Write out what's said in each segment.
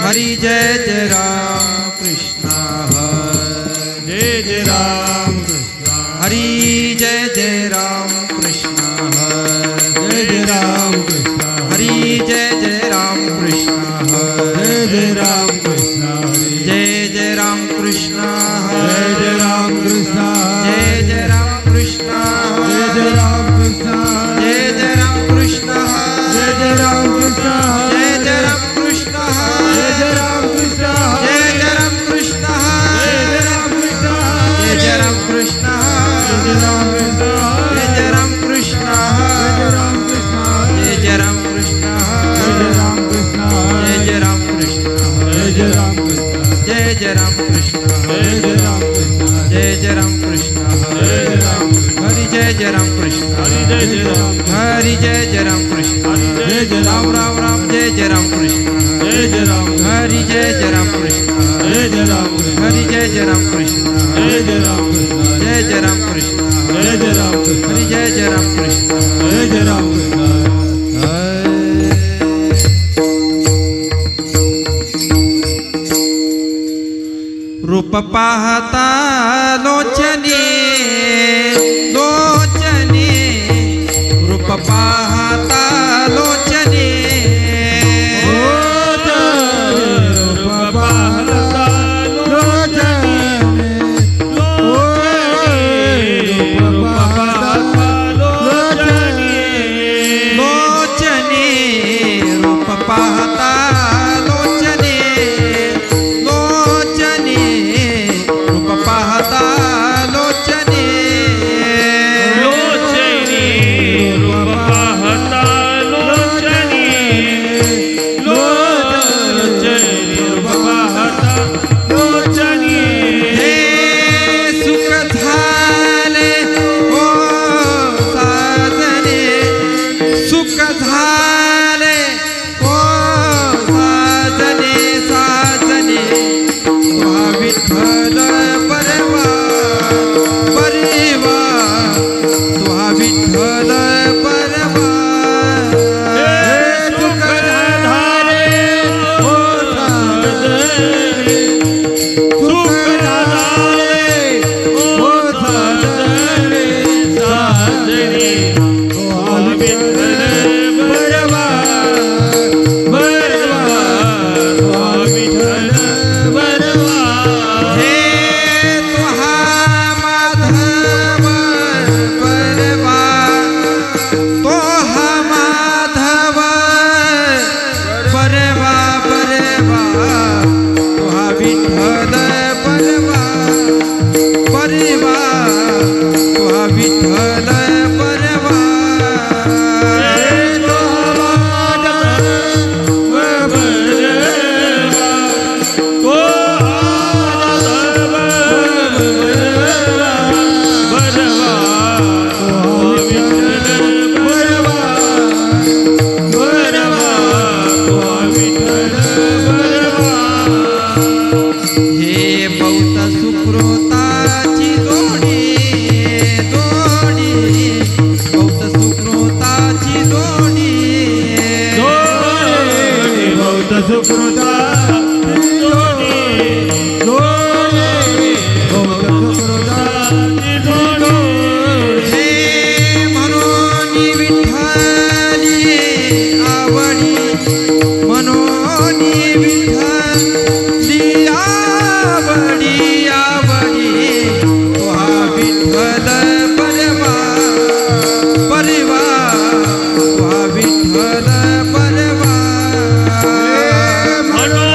हरि जय जय राम कृष्ण जय जय राम कृष्ण हरि जय जय राम कृष्ण जय जय राम कृष्ण हरि जय जय राम कृष्ण जय जय राम कृष्ण जय जय राम कृष्ण जय जय राम कृष्ण जय जय राम कृष्ण जय जय राम कृष्ण जय जय राम कृष्ण जय जय राम कृष्ण जय जय राम कृष्ण जय जय राम कृष्ण जय जय राम कृष्ण जय जय राम कृष्ण जय जय राम कृष्ण जय जय राम कृष्ण जय जय राम कृष्ण जय जय राम कृष्ण जय जय राम कृष्ण जय जय राम कृष्ण जय जय राम कृष्ण हरि जय जय राम कृष्ण हरि जय जय राम कृष्ण जय जय राम राम राम जय जय राम कृष्ण जय जय राम हरि जय जय राम कृष्ण जय जय राम हरि जय जय राम कृष्ण जय जय राम जय जय राम कृष्ण जय जय राम हरि जय जय राम कृष्ण जय जय राम रूप पाहता लोचने लोचने रूप पाहता लोचने रूप पाहता लोचने रूप पाहता लोचने लोचने रूप पाहता लोचने लोचने रूप पाहता लोचने लोचने रूप पाहता लोचने लोचने रूप पाहता लोचने हे सुख झाले हो साजने सुख झाले हो साजने साजने तुहा विठ्ठल परवा परवा तुहा विठ्ठल परवा सुख झाले हो साजने सुख झाले हो साजने साजने तुहा विठ्ठल परवा परवा तुहा विठ्ठल परवा हे तुहा माधव परवा तोहा माधव परवा परवा तुहा विठ्ठल परवा परवा तुहा विठ्ठल परवा हे बहुत सुकृताची जोडी जोडी बहुत सुकृताची जोडी बहुत सुकृताची जोडी बहुत सुकृताची जोडी हे म्हणून विठ्ठली आवडी म्हणून विठ्ठली आवडी आवडी तुहा विठ्ठल परवा परवा तुहा विठ्ठल परवा म्हणून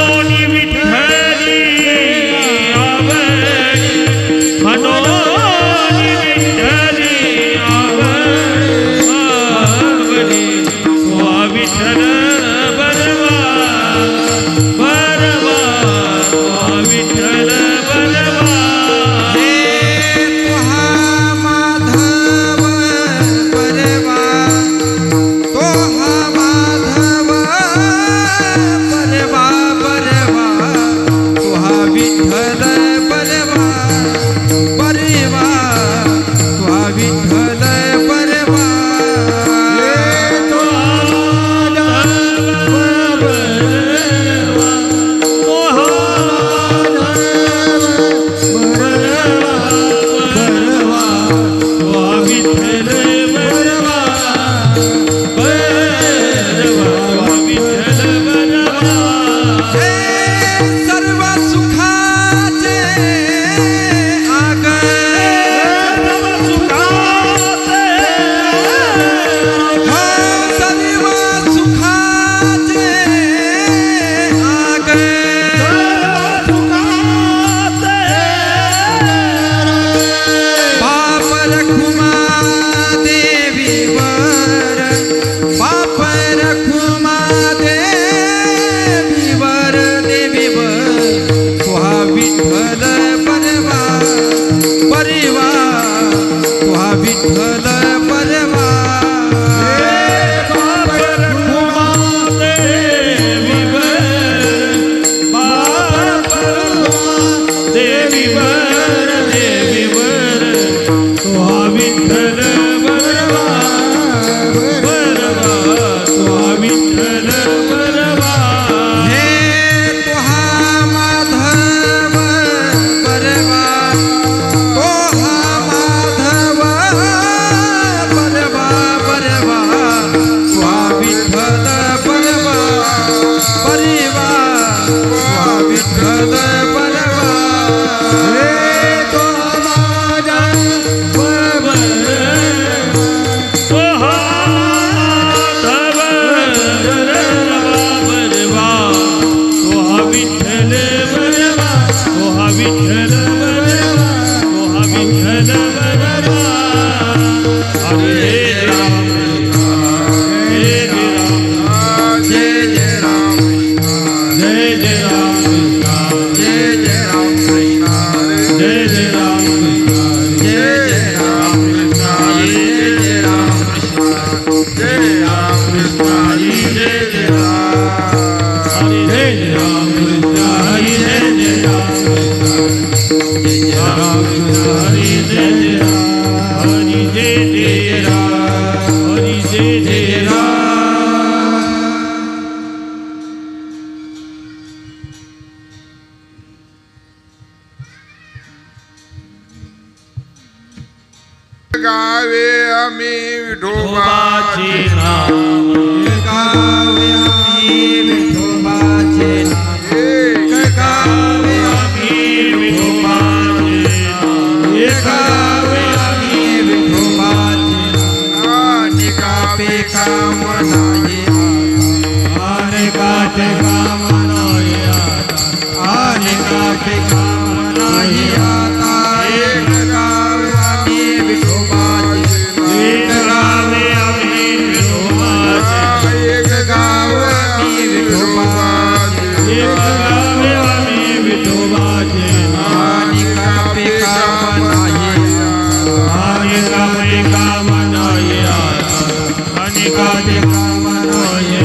विठ्ठल बरवा तो हा विठ्ठल बरवा हरे राम जय जय राम जय जय राम जय जय राम जय जय राम जय जय राम जय राम कृष्ण हरि जय जय राम हरे जय राम कृष्ण हरि जय जय राम जय राम कृष्ण हरि जय जय राम हरि जय जय राम हरि जय जय राम गावे आम्ही विठोबाचे विठोबाचे नाम गावे आम्ही विठोबाचे नाम गावे आम्ही विठोबाचे नाम गावे आम्ही विठोबाचे नाम अनेकापे काम नाही अनेकाचे काम नाही आता अनेकापे काम नाही आता एक गावे आम्ही विठोबाचे एक गावे आम्ही विठोबाचे एक गाव आम्ही विठोबाचे एक गावे आम्ही विठोबाचे अनेकापे काम नाही अनेकाचे काम नाही आता अनेकाचे काम नाही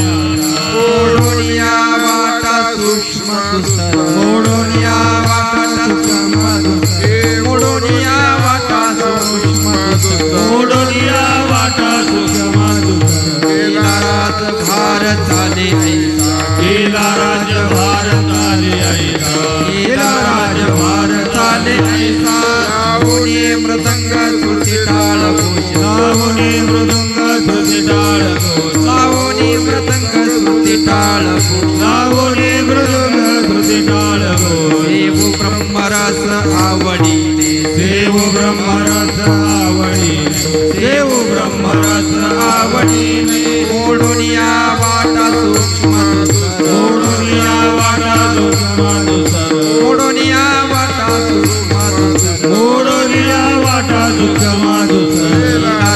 ओढून या वाटा सूक्ष्म दुसर ओढून या वाटा सूक्ष्म दुसर ओढून या वाटा सूक्ष्म दुसर ओढून या वाटा सुषमा दुसर केला राज भार चाले ऐसा केला राजभार चाले ऐसा केला राज भार चाले ऐसा लावणे मृदंग सुरती टाळ घोष लावणे मृदंग श्रुती टाळ घोष लावणे मृदंग सुरती टाळ घोष लावणे मृदंग श्रुती टाळ घोष देव ब्रह्मरस आवडीने देव ब्रह्मरस आवडीने देव ब्रह्मरस आवडीने ओढून या वाटा सूक्ष्म दुसर ओढून या वाटा सुषमा दुसर ओढून या वाटा सूक्ष्म दुसर ओढून या वाटा सुषमा दुसर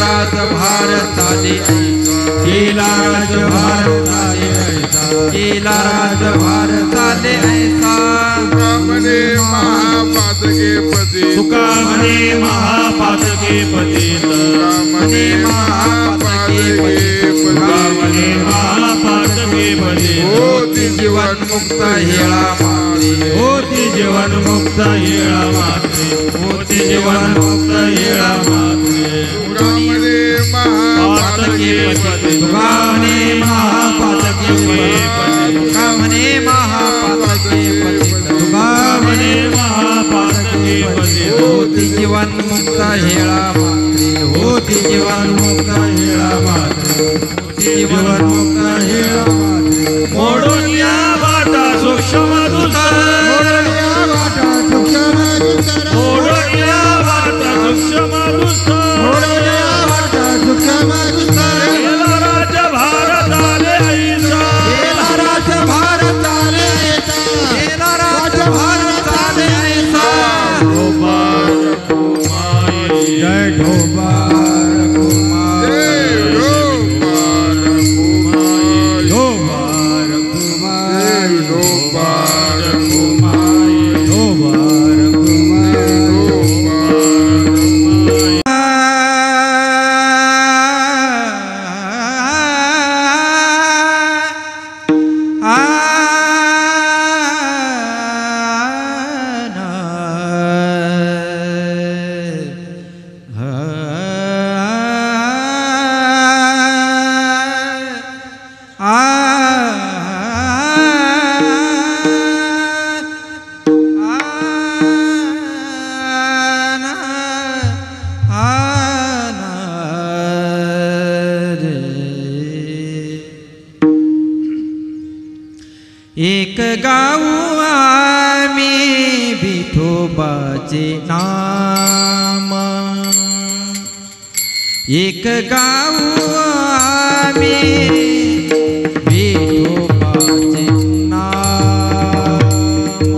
राज भार चाले ऐसा केला राजभार चाले ऐसा केला राज भार चाले ऐसा म्हणे महापातके पती तुका म्हणे महापातके पतित म्हणे महापातके पतित तुका म्हणे महापातके पतित होती जीवन मुक्त हेळा माते होती जीवन मुक्त येळा मात्रे होती जीवन मुक्त येळा मात्रे म्हणे पातके पतित तुका म्हणे महापातके पतित तुका म्हणे महापातके पतित तुका म्हणे महापातके पतित होती जीवन मुक्त हेळा माते होती जीवन मुक्त येळा मात्रे होती जीवन मुक्त येळा मात्रे मोडून या वाटा सूक्ष्म दुसर मोडून या वाटा सूक्ष्म दुसर केला राजभार चाले ऐसा केला राज भार चाले ऐसा केला राज भार चाले ऐसा ढोबार कुमाई जय ढोबार कुमाई ढोबार कुमाई ढोबार कुमाई ढोबार कुमाई ढोबार कुमाई एक गाऊ आम्ही विठोबाचे नाम, एक गाऊ आम्ही विठोबाचे नाम,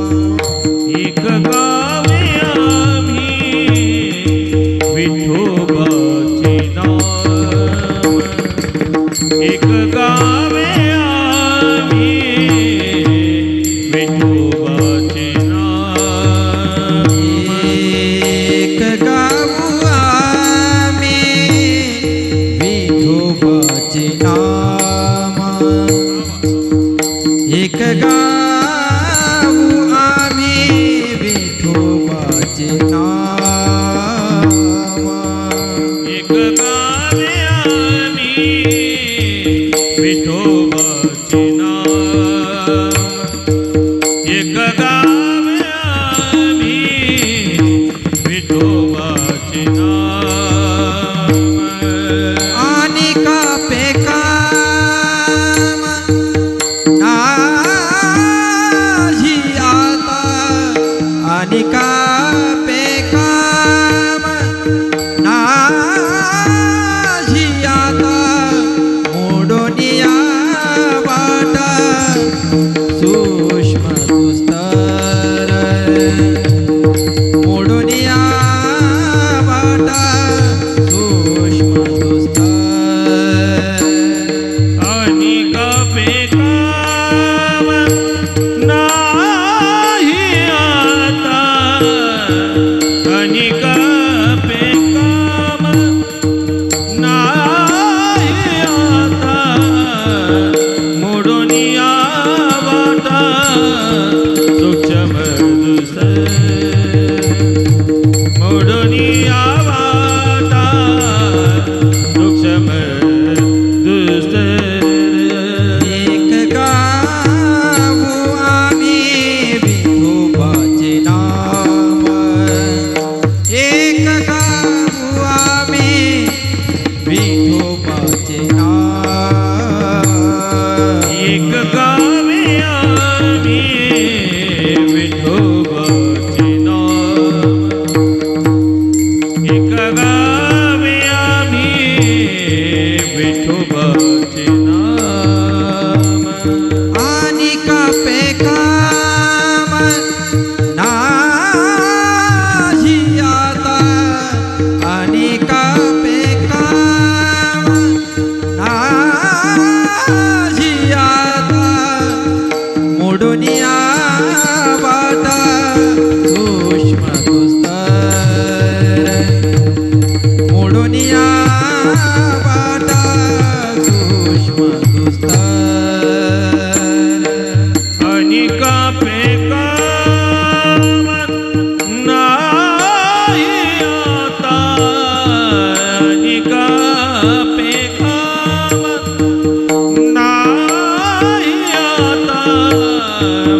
एक गाव एक गावे आम्ही विठोबाचे नाम एक गाऊ आम्ही विठोबाचे नाम एक गाऊ आम्ही विठोबाचे नाम एक गावे आम्ही विठोबाचे नाम एक गावे आम्ही विठोबाचे नाम आणि कापे काम नाही आता आणि कापे काम नाही आता मोडोनिया वाटा सूक्ष्म दुस्तर मोडोनिया वाटा सूक्ष्म दुस्तर आणि कापे काम नाही आता आणि कापे काम नाही आता मोडून या वाटा सूक्ष्म दुस्तर मोडून या वाटा सूक्ष्म दुस्तर एक गाऊ आम्ही विठोबाचे नाम एक गाऊ आम्ही विठोबाचे नाम एक गावे आम्ही विठोबाचे नाम एक गावे आम्ही विठोबाचे नाम आणि कापे काम नाही आता आणि कापे काम नाही आता मोडोनिया वाटा सूक्ष्म दुस्तर मोडोनिया वाटा सूक्ष्म दुस्तर आणि कापे काम नाही आता आणि कापे काम नाही आता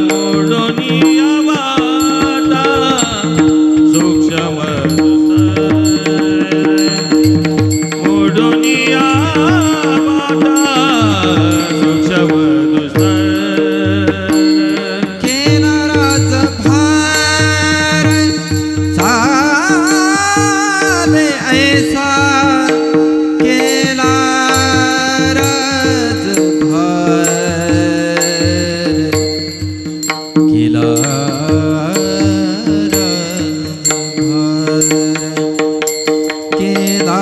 मोडून या वाटा सूक्ष्म दुस्तर मोडून या वाटा सूक्ष्म दुस्तर केनाराच भार चाले ऐसा केला रज भार केला रज भार केला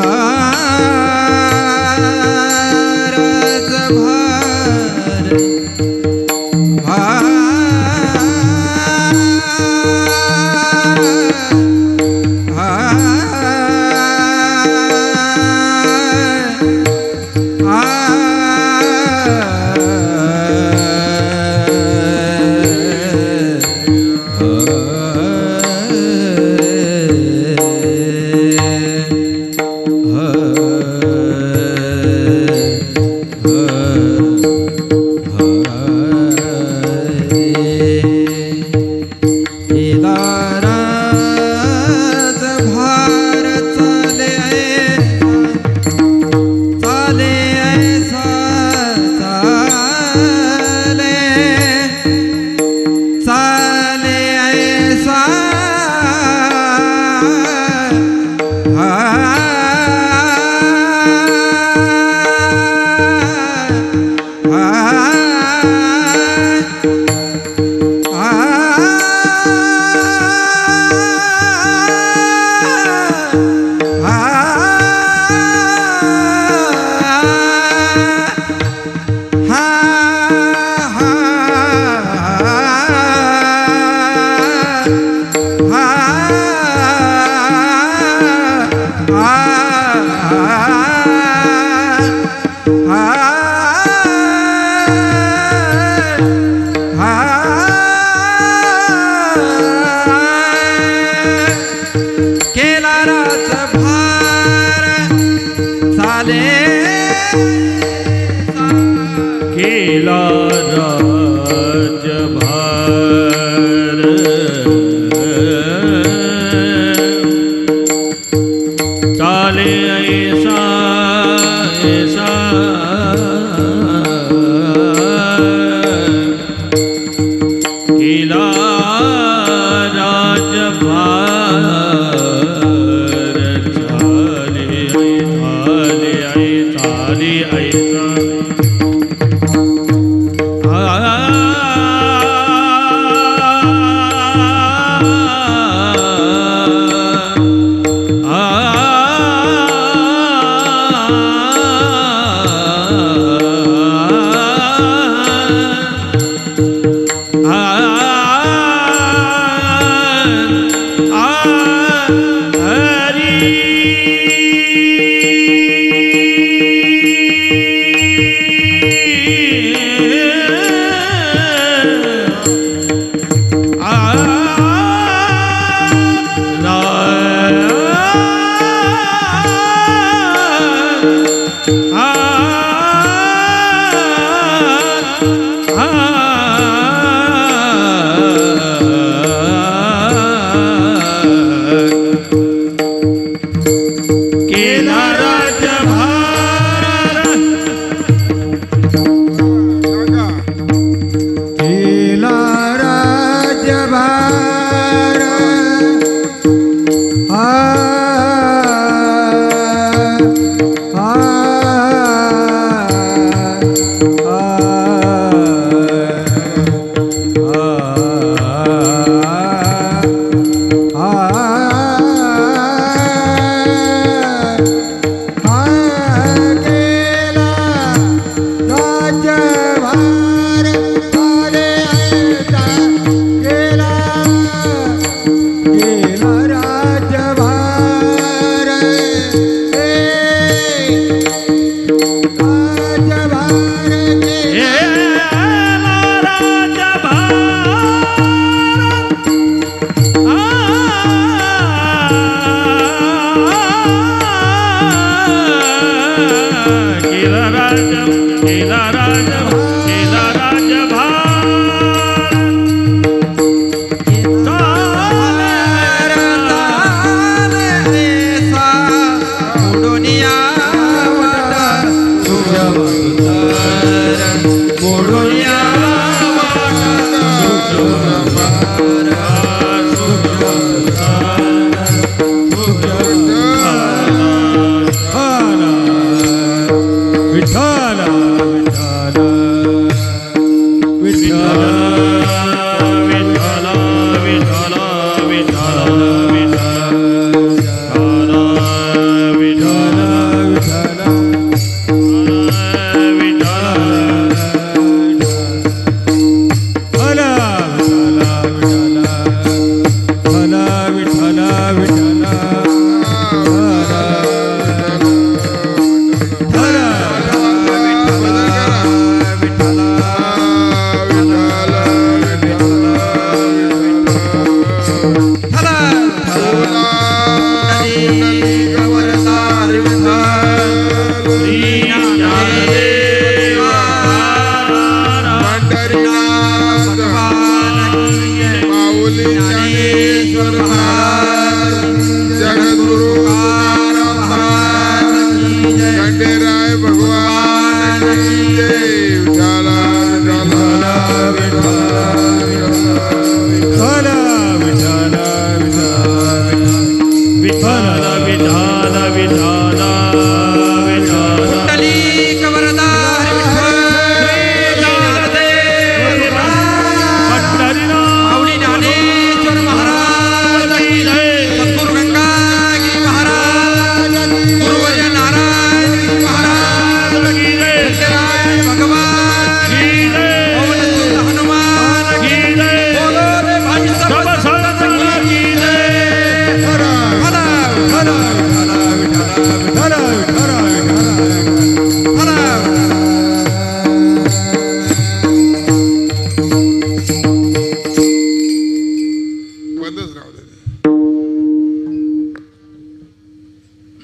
केला राज्यभार चाले ऐसा ऐसा केला राज्यभार चाले चाले ऐसा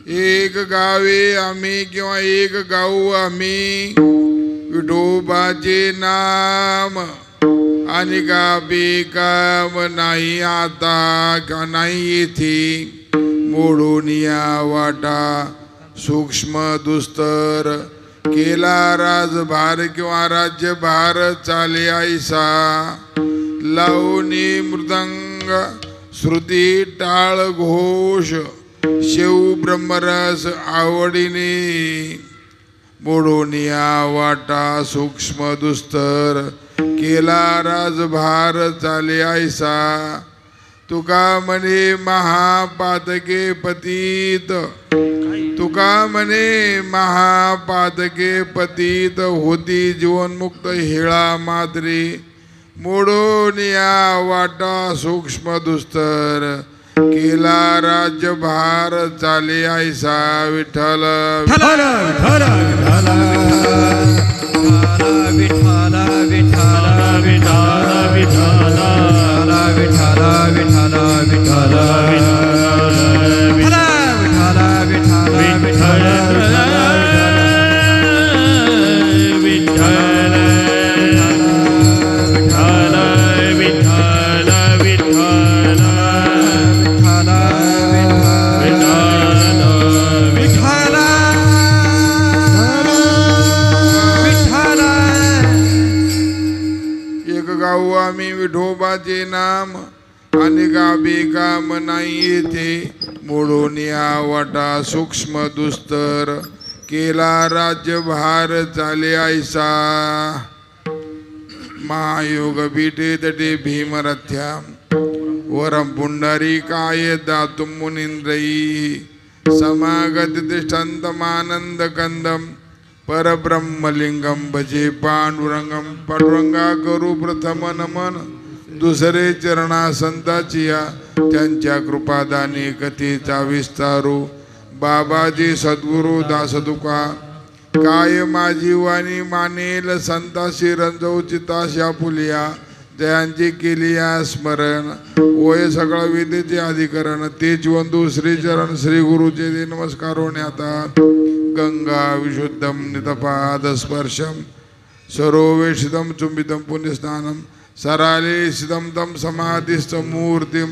एक गावे आम्ही किंवा एक गाऊ आम्ही विठोबाचे नाम आणि का बेकाम नाही आता का नाही येथे मोडून या वाटा सूक्ष्म दुस्तर केला राजभार किंवा राज्यभार चाले ऐसा लावणी मृदंग श्रुती टाळ घोष शेव ब्रह्मरस आवडीने मोडून या वाटा सूक्ष्म दुस्तर केला राजभार चाले ऐसा तुका म्हणे महापातके पतित तुका म्हणे महापातके पतित होती जीवनमुक्त हेळा मात्रे मोडून या वाटा सूक्ष्म दुस्तर केला राज्यभार चाले ऐसा विठ्ठल विठ्ठल विठ्ठल विठ्ठल विठ्ठल विठ्ठल विठ्ठल विठ्ठल विठ्ठल आम्ही विठोबाचे नाम आणि का बेकाम नाही येथे मोडून या वाटा सूक्ष्म दुस्तर केला राज्यभार चाले ऐसा महायोग पीठे तटे भीमरथ्या वरम पुंडरी काय दातुम मुनींद्रई समागत तिष्ठन्तमानंद कंदम परब्रह्मलिंगम भजे पांडुरंगम पांडुरंगा करू प्रथम नमन दुसरे चरणा संताचिया त्यांच्या कृपादाने कथेचा विस्तारू बाबाजी सद्गुरु दासतुका काय माझी वाणी मानेल संताशी रंजवचिता फुलिया जयांची केलिया स्मरण ओय सगळा विद्येचे अधिकरण ते जीवंतू श्रीचरण श्री गुरुचे दे नमस्कार होण्यात गंगा विशुद्धम नितपाद स्पर्शम सरोवेशितम चुंबितम पुण्यस्नानम सराले सिदम तम समाधिस्थ मूर्तिम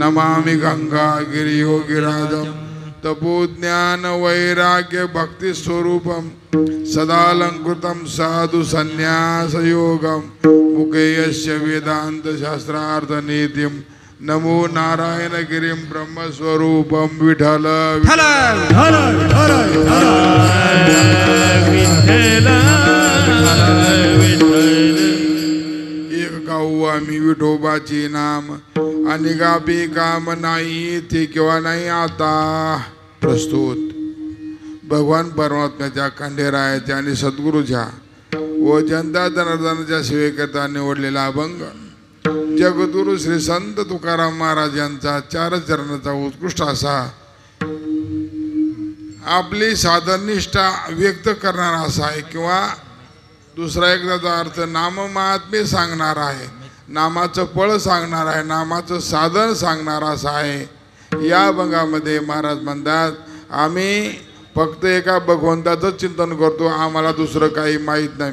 नमामि गंगा गिरियो गिराजम तपोज्ञान वैराग्य भक्ति स्वरूपम सदालंकृतम साधु संन्यास योगम मुकेयस्य वेदांत शास्त्रार्थ नीतिम नमो नारायण गिरिम ब्रह्म स्वरूपम विठ्ठल एक गाऊ आम्ही विठोबाचे नाम आणि गाबी काम नाही ते किंवा नाही आता प्रस्तुत भगवान परमात्म्याच्या खंडेरायाच्या आणि सद्गुरूच्या व जनता जनार्दनाच्या सेवेकरता निवडलेला अभंग जगद्गुरु श्री संत तुकाराम महाराज यांचा चार चरणाचा उत्कृष्ट असा आपली साधननिष्ठा व्यक्त करणारा असा आहे किंवा दुसरा एकदाचा अर्थ नाम महात्म्य सांगणार आहे, नामाचं फळ सांगणार आहे, नामाचं साधन सांगणार असा आहे। या अभंगामध्ये महाराज म्हणतात आम्ही फक्त एका भगवंताचं चिंतन करतो, आम्हाला दुसरं काही माहीत नाही।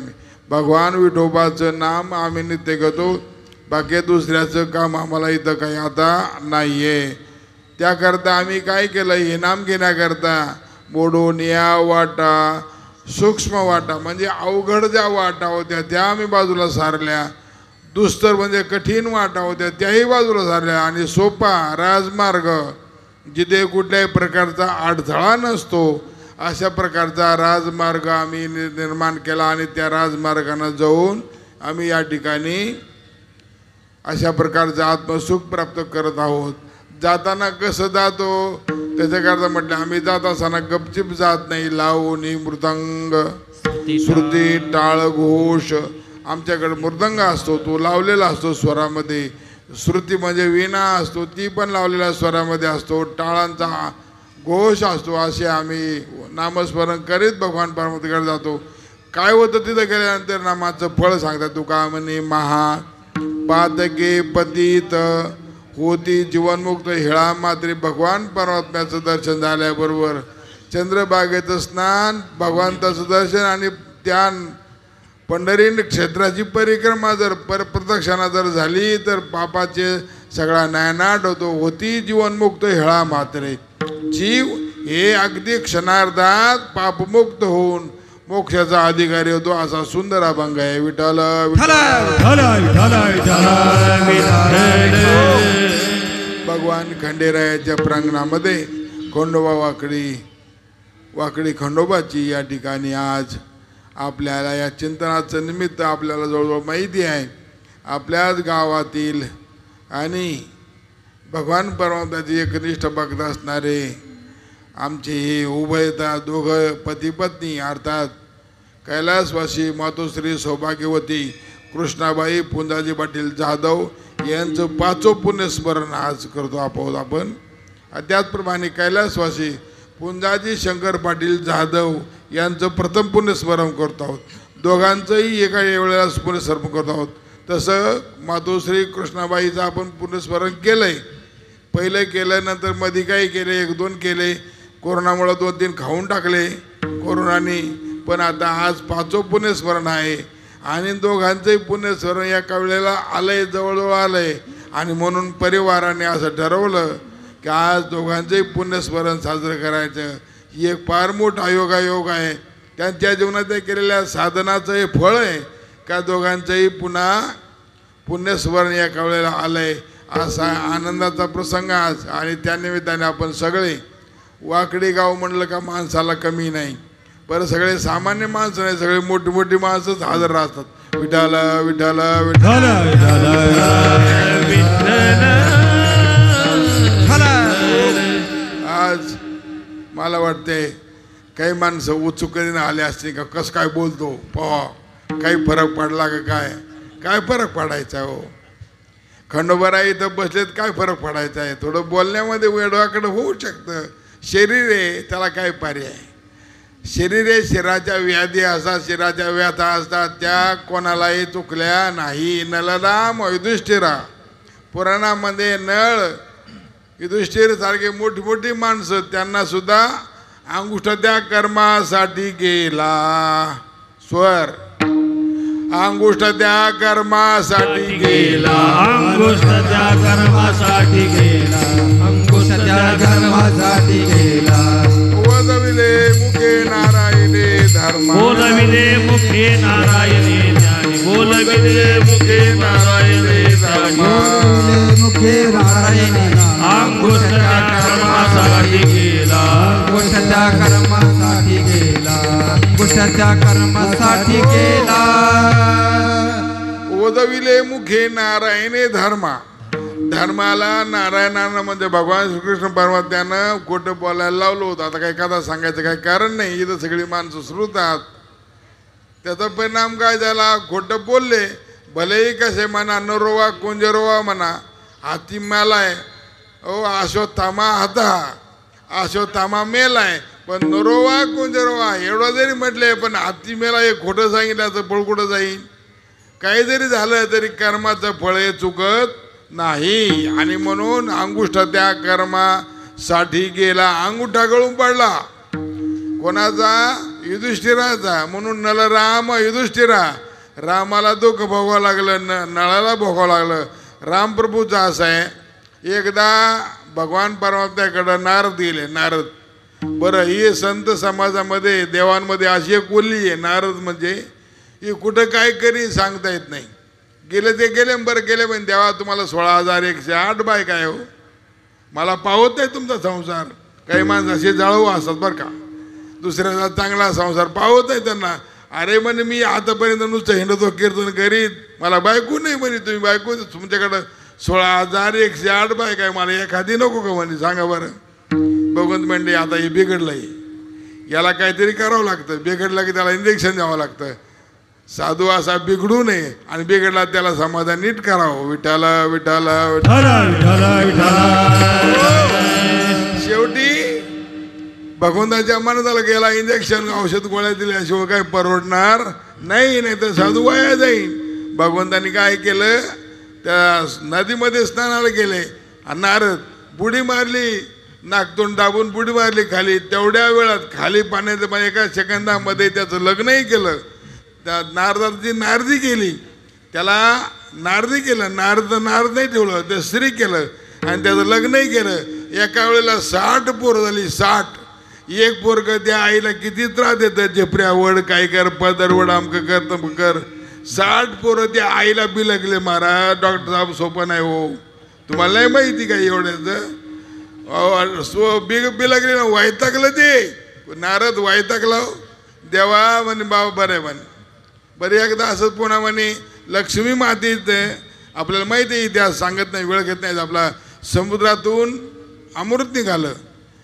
भगवान विठोबाचं नाम आम्ही नित्य घेतो, बाकी दुसऱ्याचं काम आम्हाला इथं काही आता नाही आहे। त्याकरता आम्ही काय केलं, हे नाम घेण्याकरता मोडून या वाटा सूक्ष्म वाटा म्हणजे अवघड ज्या वाटा होत्या त्या आम्ही बाजूला सारल्या, दुस्तर म्हणजे कठीण वाटा होत्या त्याही बाजूला सारल्या, आणि सोपा राजमार्ग जिथे कुठल्याही प्रकारचा अडथळा नसतो अशा प्रकारचा राजमार्ग आम्ही निर्माण केला, आणि त्या राजमार्गाने जाऊन आम्ही या ठिकाणी अशा प्रकारचं आत्मसुख प्राप्त करत आहोत। जाताना कसं जातो त्याच्याकरता म्हटलं आम्ही जात असताना गपचिप जात नाही, लावणी मृदंग श्रुती टाळ घोष, आमच्याकडे मृदंग असतो तो लावलेला असतो स्वरामध्ये, श्रुती म्हणजे वीणा असतो ती पण लावलेल्या स्वरामध्ये असतो, टाळांचा घोष असतो, असे आम्ही नामस्मरण करीत भगवान परमात्म्याकडे जातो। काय होतं तिथं गेल्यानंतर नामाचं फळ सांगतात तुका म्हणे महा पातके पतित होती जीवनमुक्त हेळा मात्रे। भगवान परमात्म्याचं दर्शन झाल्याबरोबर चंद्रभागेचं स्नान, भगवंताचं दर्शन आणि ध्यान पंढरी क्षेत्राची परिक्रमा जर प्रदक्षिणा जर झाली तर पापाचे सगळा नायनाट होतो. होती जीवनमुक्त हेळा मात्रे. जीव हे अगदी क्षणार्धात पापमुक्त होऊन मोक्षाचा अधिकारी होतो. असा सुंदर अभंग आहे. विठ्ठल भगवान खंडेरायाच्या प्रांगणामध्ये खंडोबा वाकडी खंडोबाची या ठिकाणी आज आपल्याला या चिंतनाचं निमित्त आपल्याला जवळजवळ माहिती आहे. आपल्याच गावातील आणि भगवान परमात्म्याचे एकनिष्ठ भक्त असणारे आमचे हे उभयता दोघं पती पत्नी अर्थात कैलासवासी मातोश्री सौभाग्यवती कृष्णाबाई पुंजाजी पाटील जाधव यांचं 5वं पुण्यस्मरण आज करतो आपण. त्याचप्रमाणे कैलासवासी पुंजाजी शंकर पाटील जाधव यांचं प्रथम पुण्यस्मरण करतो आहोत. दोघांचंही एका वेळेला पुण्यस्मरण करतो आहोत. तसं मातोश्री कृष्णाबाईचं आपण पुण्यस्मरण केलं आहे. पहिलं केलं, नंतर मध्ये काही केले, 1-2 केले, कोरोनामुळे 2-3 खाऊन टाकले कोरोनाने. पण आता आज 5वं पुण्यस्मरण आहे आणि दोघांचंही पुण्यस्मरण एका वेळेला आलंय, जवळजवळ आलंय. आणि म्हणून परिवाराने असं ठरवलं की आज दोघांचंही पुण्यस्मरण साजरं करायचं. ही एक फार मोठा योगायोग आहे. त्यांच्या जीवनात केलेल्या साधनाचं हे फळ आहे का दोघांचंही पुन्हा पुण्यस्मरण एका वेळेला आलंय. असा आनंदाचा प्रसंग आज. आणि त्यानिमित्ताने आपण सगळे वाकडी गाव म्हणलं का माणसाला कमी नाही. बरं सगळे सामान्य माणसं नाही, सगळे मोठी मोठी माणसंच हजर राहतात. विठ्ठल विठ्ठल विठ्ठल. आज मला वाटते काही माणसं उत्सुकतेने आले असते का कसं काय बोलतो पहा, काही फरक पडला का काय फरक पडायचा हो. खंडोबा इथं बसलेत, काय फरक पडायचा आहे. थोडं बोलण्यामध्ये वेडवाकडं होऊ शकतं. शरीर आहे त्याला काय पर्याय. शरीर आहे, शरीराच्या व्याधी असतात, शरीराच्या व्यथा असतात, त्या कोणालाही चुकल्या नाही. नलराम युधिष्ठिरा पुराणामध्ये नळ युधिष्ठिर सारखे मोठी मोठी माणसं त्यांना सुद्धा अंगुष्ठाच्या कर्मासाठी गेला. स्वर अंगुष्ठाच्या कर्मासाठी गेला. अंगुष्ठाच्या कर्मासाठी गेला. अंगुष्ठाच्या कर्मासाठी गेला. बोलविले मुखे नारायणे धर्मा. बोलविले मुखे नारायणे ज्ञानी. बोलविले मुखे नारायणे धर्मा. बोलविले मुखे नारायणे. अंगुष्ठाच्या कर्मासाठी गेला. अंगुष्ठाच्या कर्मासाठी गेला. अंगुष्ठाच्या कर्मासाठी गेला. ओदविले मुखे नारायणे धर्मा. धर्माला नारायणानं म्हणजे भगवान श्रीकृष्ण परमात्म्यानं खोटं बोलायला लावलं होतं. आता काही कथा सांगायचं काही कारण नाही. इथं सगळी माणसं श्रुतात. त्याचा परिणाम काय झाला. खोटं बोलले भलेही कसे म्हणा, नरोवा कुंजरोवा म्हणा, हाती मेलाय. अश्वत्थामा होता, अश्वत्थामा मेलाय, पण नरोवा कुंजरोवा एवढं जरी म्हटले पण हाती मेला हे खोटं सांगितल्याचं फळ कुठं जाईल. काही जरी झालं तरी कर्माचं फळ हे चुकत नाही. आणि म्हणून अंगुष्ठाच्या कर्मासाठी गेला. अंगुठा गळून पडला कोणाचा. युधिष्ठिराचा. म्हणून नलराम युधिष्ठिरा. रामाला दुःख भोगावं लागलं, नळाला भोगावं लागलं. रामप्रभूचा असं आहे. एकदा भगवान परमात्म्याकडं नारद गेले. नारद बरं ही संत समाजामध्ये देवांमध्ये अशी एक बोलली आहे नारद म्हणजे ही कुठं काय करी सांगता येत नाही. गेले ते गेले. बरं गेले पण देवा तुम्हाला 16,108 बायका आहे हो, मला पावत नाही तुमचा संसार. काही माणसं असे जाळू असतात बरं का, दुसऱ्याचा चांगला संसार पावत नाही त्यांना. अरे म्हणे मी आतापर्यंत नुसतं हिंडतो कीर्तन करीत, मला बायको नाही म्हणे. तुम्ही बायको तुमच्याकडं 16,108 बायका आहे, मला एखादी नको का म्हणे. सांगा बरं. भगवंत म्हणले आता हे बिघडलंय, याला काहीतरी करावं लागतं. बिघडलं की त्याला इंजेक्शन द्यावं लागतं. साधू असा बिघडू नये आणि बिघडला त्याला समाधान नीट करावं. विठ्ठल विठ्ठल शेवटी भगवंताच्या मनाला गेला. इंजेक्शन औषध गोळ्या दिल्याशिवाय काही परवडणार नाही, नाही तर साधू वाया जाईल. भगवंतानी काय केलं, त्या नदीमध्ये स्नानाला गेले. नारद बुडी मारली, नाकतोंड दाबून बुडी मारली खाली. तेवढ्या वेळात खाली पाण्याचं एका सेकंदामध्ये त्याचं लग्नही केलं. त्या नारदाची नारदी केली, त्याला नारदी केलं, नारद नाही ठेवलं, ते स्त्री केलं आणि त्याचं लग्नही केलं. एका वेळेला 60 पोरं झाली. 60. एक पोरग त्या आईला किती त्रास देतं, झेपऱ्या वड, काय कर, पदरवड, आमकं कर तमकं कर. 60 पोरं त्या आईला बिलगले. महाराज डॉक्टर साहेब सोपं नाही हो, तुम्हाला नाही माहिती काय एवढ्याचं. बिलगले ना, वैतागलं ते नारद, वैतागलं. देवा म्हणे बाबा बरं म्हणे. बरे एकदा असंच पुन्हा म्हणे लक्ष्मी मातीत आपल्याला माहिती आहे, इतिहास सांगत नाही, वेळ घेत नाही आपला. समुद्रातून अमृत निघालं,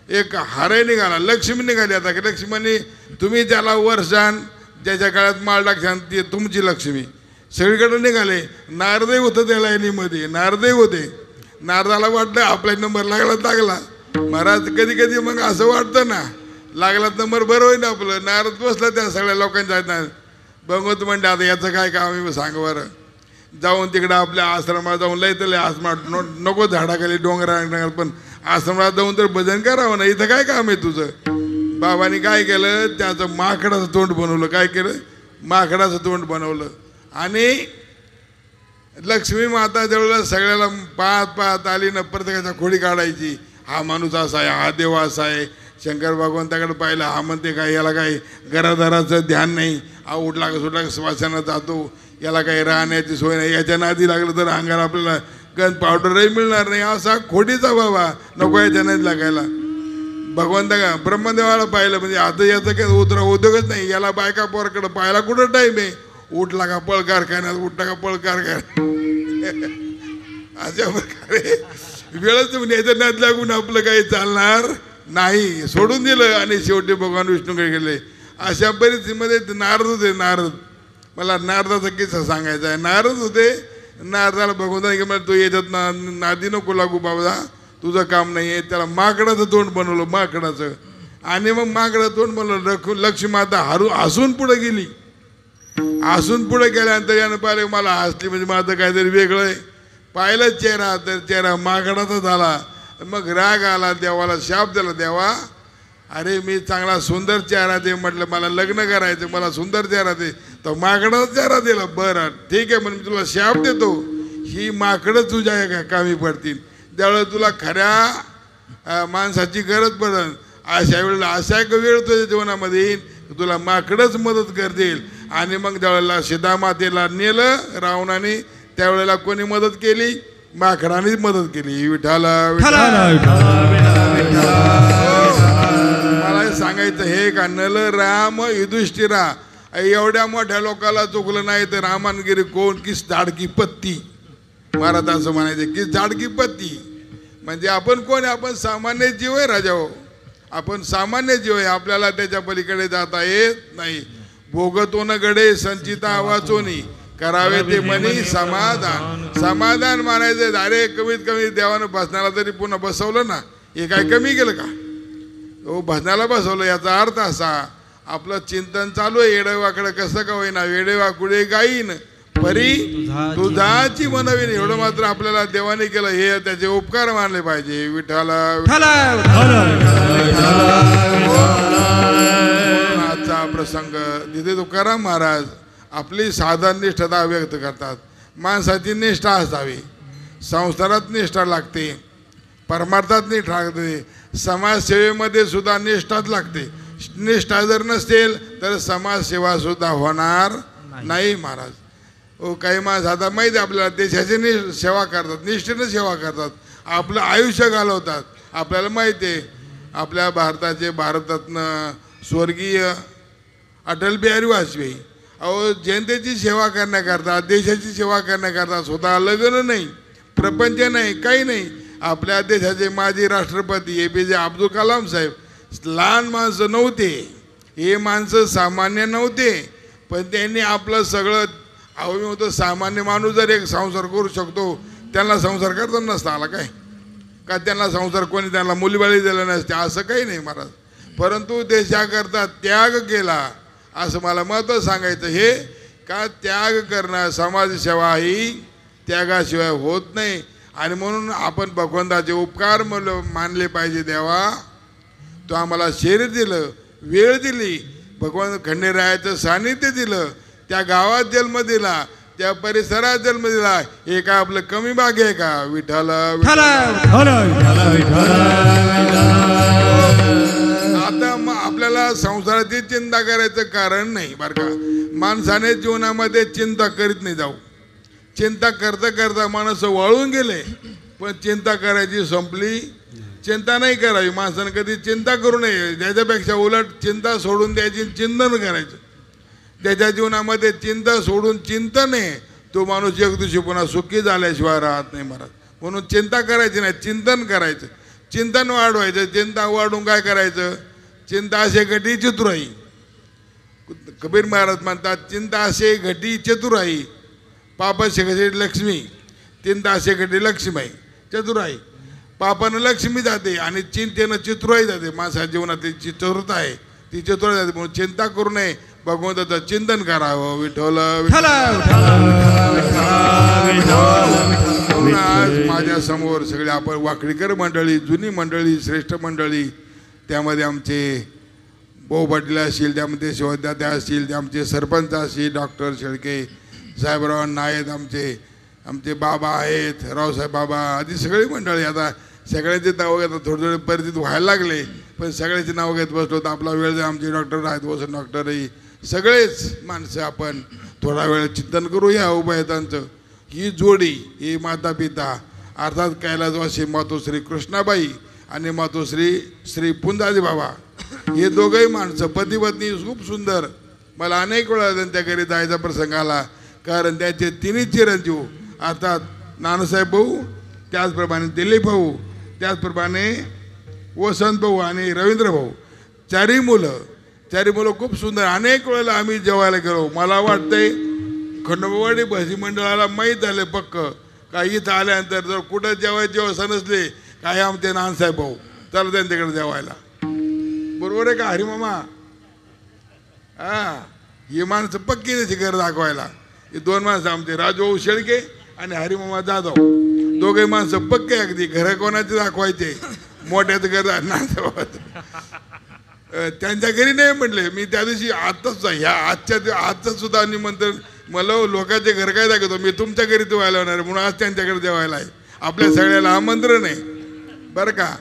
एक हारे निघाला, लक्ष्मी निघाली. आता की लक्ष्मीने तुम्ही त्याला वर जाण, ज्याच्या काळात माळ टाकशान ती तुमची लक्ष्मी. सगळीकडे निघाले. नारदही होतं त्या लाईनीमध्ये, नारदही होते. नारदाला वाटलं आपला नंबर लागला. महाराज कधी कधी मग असं वाटतं ना, लागला नंबर बरं होईल आपलं. नारद बसला त्या सगळ्या लोकांच्या. भगवंत म्हणते आता याचं काय काम आहे सांग बरं. जाऊन तिकडं आपल्या आश्रमात जाऊन लय आश्रमात नको, झाडाखाली डोंगरा, पण आश्रमात जाऊन तर भजन करावं ना, इथं काय काम आहे तुझं. बाबांनी काय केलं, त्याचं माकडाचं तोंड बनवलं. काय केलं, माकडाचं तोंड बनवलं. आणि लक्ष्मी माता जवळ सगळ्याला पाहत आली ना, प्रत्येकाच्या खोडी काढायची. हा माणूस असा आहे, हा देव असा आहे. शंकर भगवंताकडे पाहिलं, हा म्हणते काय याला काही घरादाराचं ध्यान नाही, हा उठला का सुटला का श्वासानं जातो, याला काही राहण्याची सोय नाही, याच्या नादी लागलं तर अंगाला आपल्याला गन पावडरही मिळणार नाही. असा खोटीचा बाबा, नको याच्या नादी लागायला. भगवंता का ब्रह्मदेवाला पाहिलं म्हणजे आता याचं काही उद्योगच नाही. याला बायका पोराकडे पाहायला कुठं टाईम आहे. उठला का पळ कारखान्यात, उठला का पळ कारखान्यात. अशा प्रकारे वेळच म्हणजे याच्या नाद लागून आपलं काही चालणार नाही, सोडून दिलं. आणि शेवटी भगवान विष्णूकडे गेले. अशा परिस्थितीमध्ये नारद होते. नारद, मला नारदाचा किस्सा सांगायचा आहे. नारद होते. नारदाला भगवंताने की मला तू याच्यात नादी नको लागू बाबा, तुझं काम नाही आहे. त्याला माकडाचं तोंड बनवलं, माकडाचं. आणि मग माकडाचं तोंड बनवलं. लक्ष्मी माता हसून पुढे गेली. हसून पुढे गेल्यानंतर यानं पाहिलं मला हसली म्हणजे माझं काहीतरी वेगळं आहे. पाहिलं चेहरा तर चेहरा माकडाचा झाला. मग राग आला, देवाला शाप दिला. देवा अरे मी चांगला सुंदर चेहरा दे म्हटलं, मला लग्न करायचं, मला सुंदर चेहरा दे. तर माकडाचा चेहरा दिला. बरं ठीक आहे म्हणून मी तुला शाप देतो, ही माकडं तुझ्या कामी पडतील. त्यावेळेला तुला खऱ्या माणसाची गरज पडेल. अशा वेळेला अशा एक वेळ तुझ्या जीवनामध्ये येईल, तुला माकडंच मदत करतील. आणि मग त्यावेळेला सीतामातेला नेलं रावणाने. त्यावेळेला कोणी मदत केली, माकडाने मदत केली. विठाला मला सांगायचं हे का, नल राम युधिष्ठिरा एवढ्या मोठ्या लोकाला चुकलं नाही तर रामानगिरी कोण की झाडकी पत्ती. महाराज असं म्हणायचं की झाडकी पत्ती म्हणजे आपण कोण, आपण सामान्य जीव आहे राजा हो. आपण सामान्य जीव आहे, आपल्याला त्याच्या पलीकडे जाता येत नाही. भोगतो न गडे संचिता वाचोनी, करावे ते मनी समाधान. समाधान मानायचं. अरे कमीत कमी देवानं भजनाला तरी पुन्हा बसवलं ना, हे काय कमी केलं का हो. भजनाला बसवलं याचा अर्थ असा, आपलं चिंतन चालू आहे. येडेवाकडे कसं का होईना, वेडेवाकुडे गाईन परी तुझाची मनवीन. एवढं मात्र आपल्याला देवाने केलं, हे त्याचे उपकार मानले पाहिजे. विठाला आजचा प्रसंग तिथे तुकाराम महाराज आपली साधन निष्ठता व्यक्त करतात. माणसाची निष्ठा असावी, संसारात निष्ठा लागते, परमार्थात निष्ठा लागते, समाजसेवेमध्ये सुद्धा निष्ठाच लागते. निष्ठा जर नसेल तर समाजसेवा सुद्धा होणार नाही महाराज हो. काही माणसं आता माहिती आहे आपल्याला, देशाची सेवा करतात, निष्ठेनं सेवा करतात, आपलं आयुष्य घालवतात. आपल्याला माहिती आहे आपल्या भारतातनं स्वर्गीय अटल बिहारी वाजपेयी अहो जनतेची सेवा करण्याकरता, देशाची सेवा करण्याकरता स्वतः लग्न नाही, प्रपंच नाही, काही नाही. आपल्या देशाचे माजी राष्ट्रपती APJ अब्दुल कलाम साहेब लहान माणसं नव्हते, हे माणसं सामान्य नव्हते, पण त्यांनी आपलं सगळं अहो मी होतं. सामान्य माणूस जर एक संसार करू शकतो, त्यांना संसार करता नसता आला काय का, त्यांना संसार कोणी त्यांना मुलीबाळी दिलं नसते असं काही नाही महाराज. परंतु देशाकरता त्याग केला असं मला महत्त्व सांगायचं. हे का त्याग करणं, समाजसेवा ही त्यागाशिवाय होत नाही. आणि म्हणून आपण भगवंताचे उपकार मानले पाहिजे. देवा तो आम्हाला शरीर दिलं, वेळ दिली, भगवान खंडेरायाचं सानिध्य दिलं, त्या गावात जन्म दिला, त्या परिसरात जन्म दिला, हे काय आपलं कमी भाग आहे का? विठ्ठल आता मग आपल्याला संसाराची चिंता करायचं कारण नाही बरं का. माणसाने जीवनामध्ये चिंता करीत नाही जाऊ. चिंता करता करता माणसं वाळून गेले, पण चिंता करायची संपली. चिंता नाही करावी. माणसाने कधी चिंता करू नये. त्याच्यापेक्षा उलट चिंता सोडून द्यायची, चिंतन करायचं. त्याच्या जीवनामध्ये चिंता सोडून चिंतन आहे, तो माणूस एक दिवशी पुन्हा सुखी झाल्याशिवाय राहत नाही महाराज. म्हणून चिंता करायची नाही, चिंतन करायचं. चिंतन वाढवायचं. चिंता वाढून काय करायचं? चिंता असे घटी चतुराई. कबीर महाराज म्हणतात, चिंता असे घटी चतुराई, पापाचे घटी लक्ष्मी. चिंता असे घटी लक्ष्मी चतुराई. पापानं लक्ष्मी जाते आणि चिंतेनं चतुराई जाते. माझ्या जीवनातली चतुरता आहे ती चतुराई जाते. म्हणून चिंता करू नये, भगवंताचं चिंतन करावं. विठ्ठल आज माझ्या समोर सगळे आपण वाकडीकर मंडळी, जुनी मंडळी, श्रेष्ठ मंडळी, त्यामध्ये आमचे भाऊ पाटील असतील, त्यामध्ये शिवदादा असतील, ते आमचे सरपंच असतील, डॉक्टर शेळके साहेबराव नायक, आमचे बाबा आहेत, रावसाहेब बाबा, आधी सगळी मंडळी. आता सगळ्यांचे नाव घेतात, थोडे थोडे परिचित व्हायला लागले, पण सगळ्याचे नाव घेत बसलो तर आपला वेळ. आमचे डॉक्टर आहेत, वसंत डॉक्टरही, सगळेच माणसं आपण थोडा वेळ चिंतन करू या उभयतांचं. ही जोडी, ही माता पिता अर्थात कैलासवासी मातोश्री कृष्णाबाई आणि मातोश्री श्री पुंजाजी बाबा, हे दोघंही माणसं पती पत्नी खूप सुंदर. मला अनेक वेळा त्यांच्या घरी जायचा प्रसंग आला, कारण त्याचे तिन्ही चिरंजीव अर्थात नानासाहेब भाऊ, त्याचप्रमाणे दिलीप भाऊ, त्याचप्रमाणे वसंत भाऊ आणि रवींद्र भाऊ, चारही मुलं खूप सुंदर. अनेक वेळेला आम्ही जेवायला गेलो. मला वाटतंय खंडोबावाडी भजी मंडळाला माहीत झाले पक्क का इथं आल्यानंतर जर कुठं जेवायची व्यवस्था नसली काय आमचे नानासाहेब भाऊ चला त्यांच्याकडे जेवायला. बरोबर आहे का हरिमामा? ही माणसं पक्की त्याची घर दाखवायला. हे दोन माणसं आमचे राजभाऊ शेळके आणि हरिमामा जाधव, दोघे माणसं पक्के अगदी. घर कोणाचे दाखवायचे? मोठ्याचं घर नानासाहेब. त्यांच्या घरी नाही म्हटले मी त्या दिवशी. आताच ह्या आजचं सुद्धा निमंत्रण मला लोकांचे घर काय दाखवतो मी, तुमच्या घरी तो व्हायला होणार म्हणून आज त्यांच्याकडे जेवायला आहे. आपल्या सगळ्याला आमंत्रण आहे बरं का.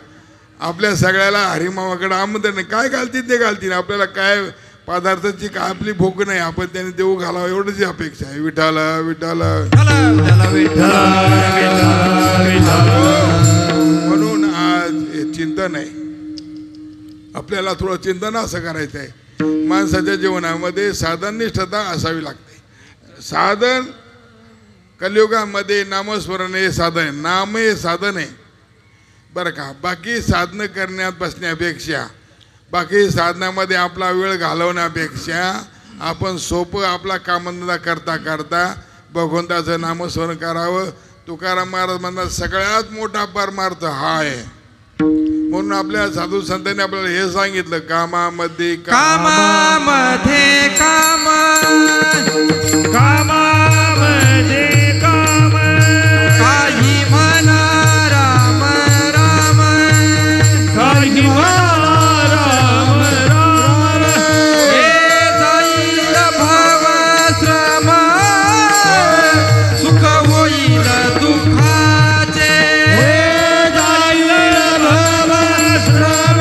आपल्या सगळ्याला हरिमामाकडे आमंत्रण आहे. काय घालतील ते घालतील, आपल्याला काय पदार्थाची काय आपली भूक नाही, आपण त्यांनी देऊ घालावं एवढंच अपेक्षा आहे. विठ्ठल विठ्ठल. म्हणून आज हे चिंतन आहे. आपल्याला थोडं चिंतन असं करायचं आहे, माणसाच्या जीवनामध्ये साधननिष्ठता असावी लागते. साधन कलियुगामध्ये नामस्मरण हे साधन आहे. नाम हे साधन आहे बरं का. बाकी साधनं करण्यात बसण्यापेक्षा, बाकी साधनामध्ये आपला वेळ घालवण्यापेक्षा आपण सोपं आपला कामधंदा करता करता भगवंताचं नामस्मरण करावं. तुकाराम महाराज म्हणतात सगळ्यात मोठा परमार्थ हा आहे. म्हणून आपल्या साधू संतांनी आपल्याला हे सांगितलं, कामामध्ये काम, काही म्हणा राम राम, काही म्हणा राम राम, हे जाईल भवश्रम, सुख होईल दुःखाचे. हे जाईल भवश्रम,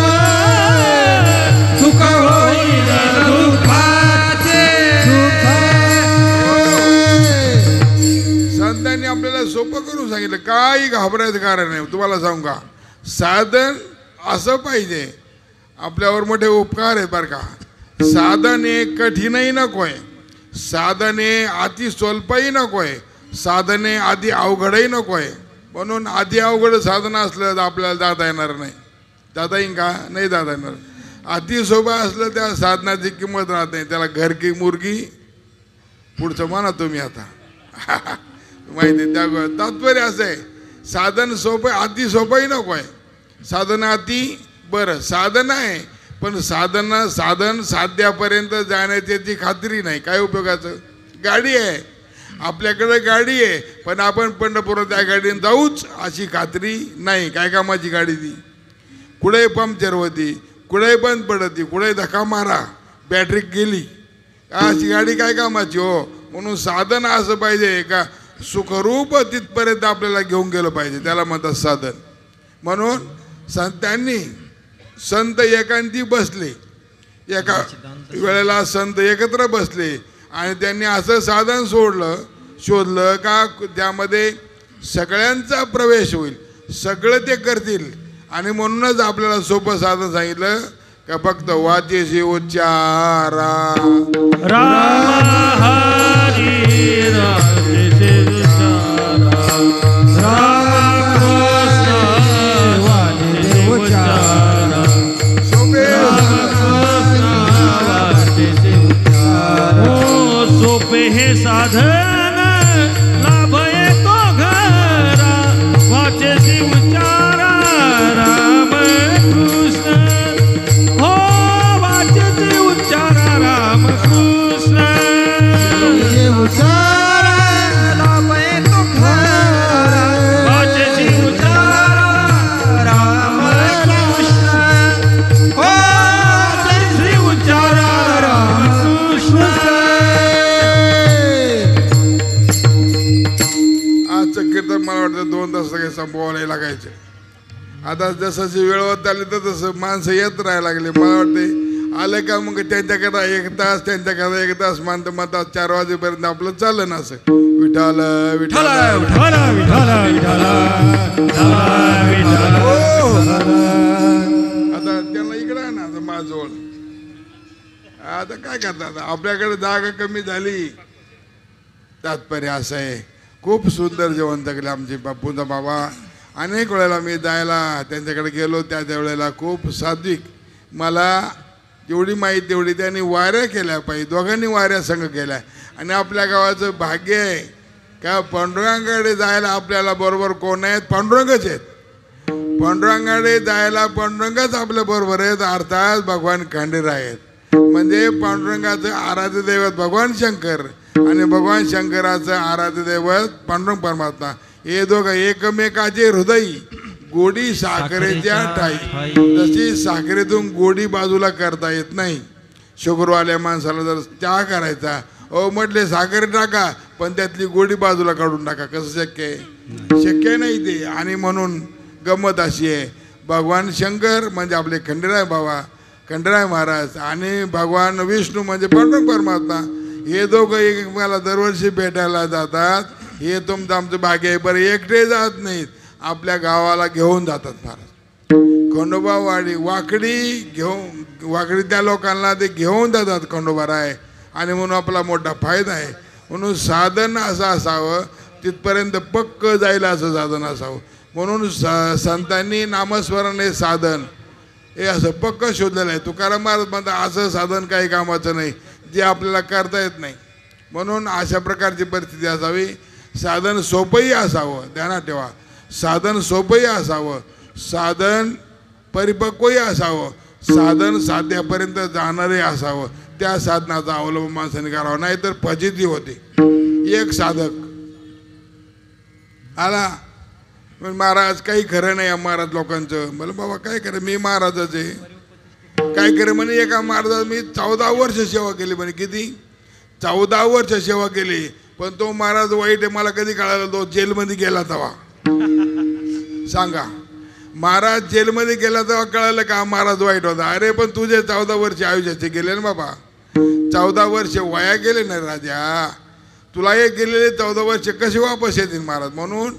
सुख होईल दुःखाचे. संतांनी आपल्याला सोपं करून सांगितलं. काही घाबरायचं कारण नाही. तुम्हाला सांगू का, साधन असं पाहिजे. आपल्यावर मोठे उपकार आहेत बरं का. साधन हे कठीणही नकोय, साधन हे अति स्वल्पही नकोय, साधन हे आधी अवघडही नकोय. म्हणून आधी अवघड साधन असलं तर आपल्याला जाता येणार नाही. जाता येईन का? नाही जाता येणार. अति सोपं असलं त्या साधनाची किंमत राहत नाही. त्याला घर की मुर्गी पुढचं म्हणा तुम्ही आता माहिती. त्या तात्पर्य असं आहे, साधन सोपं, अति सोपंही नको आहे. साधन अति बरं साधन आहे, पण साधन साध्यापर्यंत जाण्याची खात्री नाही. काय उपयोगाचं? गाडी आहे आपल्याकडे, गाडी आहे, पण आपण पंढरपुरात त्या गाडीने जाऊच अशी खात्री नाही. काय कामाची गाडी ती? कुठे पंक्चर होती, कुठे बंद पडती, कुठे धक्का मारा, बॅटरी गेली, अशी गाडी काय कामाची हो. म्हणून साधन असं पाहिजे का सुखरूप तिथपर्यंत आपल्याला घेऊन गेलं पाहिजे, त्याला म्हणतात साधन. म्हणून संतांनी संत एकांती बसले, एका वेळेला संत एकत्र बसले आणि त्यांनी असं साधन शोधलं का त्यामध्ये सगळ्यांचा प्रवेश होईल, सगळं ते करतील. आणि म्हणूनच आपल्याला सोपं साधन सांगितलं का फक्त वाचेशी उच्चारा राम हरी राजेचे उच्चारा, राम कृष्ण वाजेचे उच्चारा, सोपे वाजेचे उच्चारा. ओ सोपे हे साधन लाभ येतो घरा, वाचेचे उच्चारा राम कृष्ण. हो वाचेचे उच्चारा राम कृष्ण. वाचेचे उच्चारा राम कृष्ण. हो वाचेचे उच्चारा राम कृष्ण. आजचं कीर्तन मला वाटतं 2 तास काही संपवायला लागायचे. आता जसं वेळ होत आली तर तसं माणसं येत राहायला लागले. मला वाटते आलं का मग त्यांच्याकरता 1 तास, त्यांच्याकरता 1 तास म्हणतात 4 वाजेपर्यंत आपलं चाललं ना असं. विठाल विठाल विठ्ठल विठ्ठल विठ्ठल विठ्ठल. आता त्यांना इकडं आहे ना आता माझजवळ. आता काय करतात, आपल्याकडे जागा कमी झाली. तात्पर्य असं आहे, खूप सुंदर जेवण जगले आमचे बापूंचा बाबा. अनेक वेळेला मी जायला त्यांच्याकडे गेलो, त्या वेळेला खूप सात्विक. मला जेवढी माहिती तेवढी त्यांनी वाऱ्या केल्या पाहिजे, दोघांनी वाऱ्या संघ केल्या. आणि आपल्या गावाचं भाग्य आहे का पांडुरंगाकडे जायला आपल्याला बरोबर कोण आहेत, पांडुरंगच आहेत. पांडुरंगाकडे जायला पांडुरंगच आपल्या बरोबर आहेत, अर्थात भगवान खंडेराय आहेत. म्हणजे पांडुरंगाचं आराध्य दैवत भगवान शंकर आणि भगवान शंकराचं आराध्य दैवत पांडुरंग परमात्मा. हे दोघं एकमेकाचे हृदय गोडी साखरेच्या ठाई. तशी साखरेतून गोडी बाजूला करता येत नाही. शुगरवाल्या माणसाला जर चहा करायचा, ओ म्हटले साखर टाका पण त्यातली गोडी बाजूला काढून टाका, कसं शक्य आहे? शक्य नाही ते. आणि म्हणून गंमत अशी आहे, भगवान शंकर म्हणजे आपले खंडेराय बाबा, खंडेराय महाराज, आणि भगवान विष्णू म्हणजे पांडुरंग परमात्मा, हे दोघं एकमेकाला दरवर्षी भेटायला जातात. हे तुमचं आमचं भाग्य आहे. बरं एकटे जात नाहीत, आपल्या गावाला घेऊन जातात महाराज. खंडोबावाडी वाकडी त्या लोकांना ते घेऊन जातात खंडोबाराय. आणि म्हणून आपला मोठा फायदा आहे. म्हणून साधन असं असावं, तिथपर्यंत पक्क जाईल असं साधन असावं. म्हणून संतांनी नामस्मरण हे साधन हे असं पक्क शोधलेलं आहे. तुकाराम महाराज म्हणतात असं साधन काही कामाचं नाही जे आपल्याला करता येत नाही. म्हणून अशा प्रकारची परिस्थिती असावी. साधन सोपंही असावं, ध्यानात ठेवा. साधन सोपंही असावं, साधन परिपक्वही असावं, साधन साध्यापर्यंत जाणारे असावं. त्या साधनाचा अवलंब माणसाने करावा, नाही तर फजिती होते. एक साधक आला, महाराज काही खरं नाही महाराज लोकांचं. मला बाबा काय खरं, मी महाराजच आहे. काय खरं म्हणे, एका महाराज मी 14 वर्ष सेवा केली म्हणे. किती? 14 वर्ष सेवा केली. पण तो महाराज वाईट आहे मला कधी कळालं, तो जेलमध्ये गेला तेव्हा. सांगा, महाराज जेलमध्ये गेला तेव्हा कळालं का महाराज वाईट होता? अरे पण तुझे 14 वर्ष आयुष्याचे गेले ना बाबा, 14 वर्ष वाया गेले ना राजा. तुला हे गेलेले 14 वर्ष कसे वापस येतील महाराज? म्हणून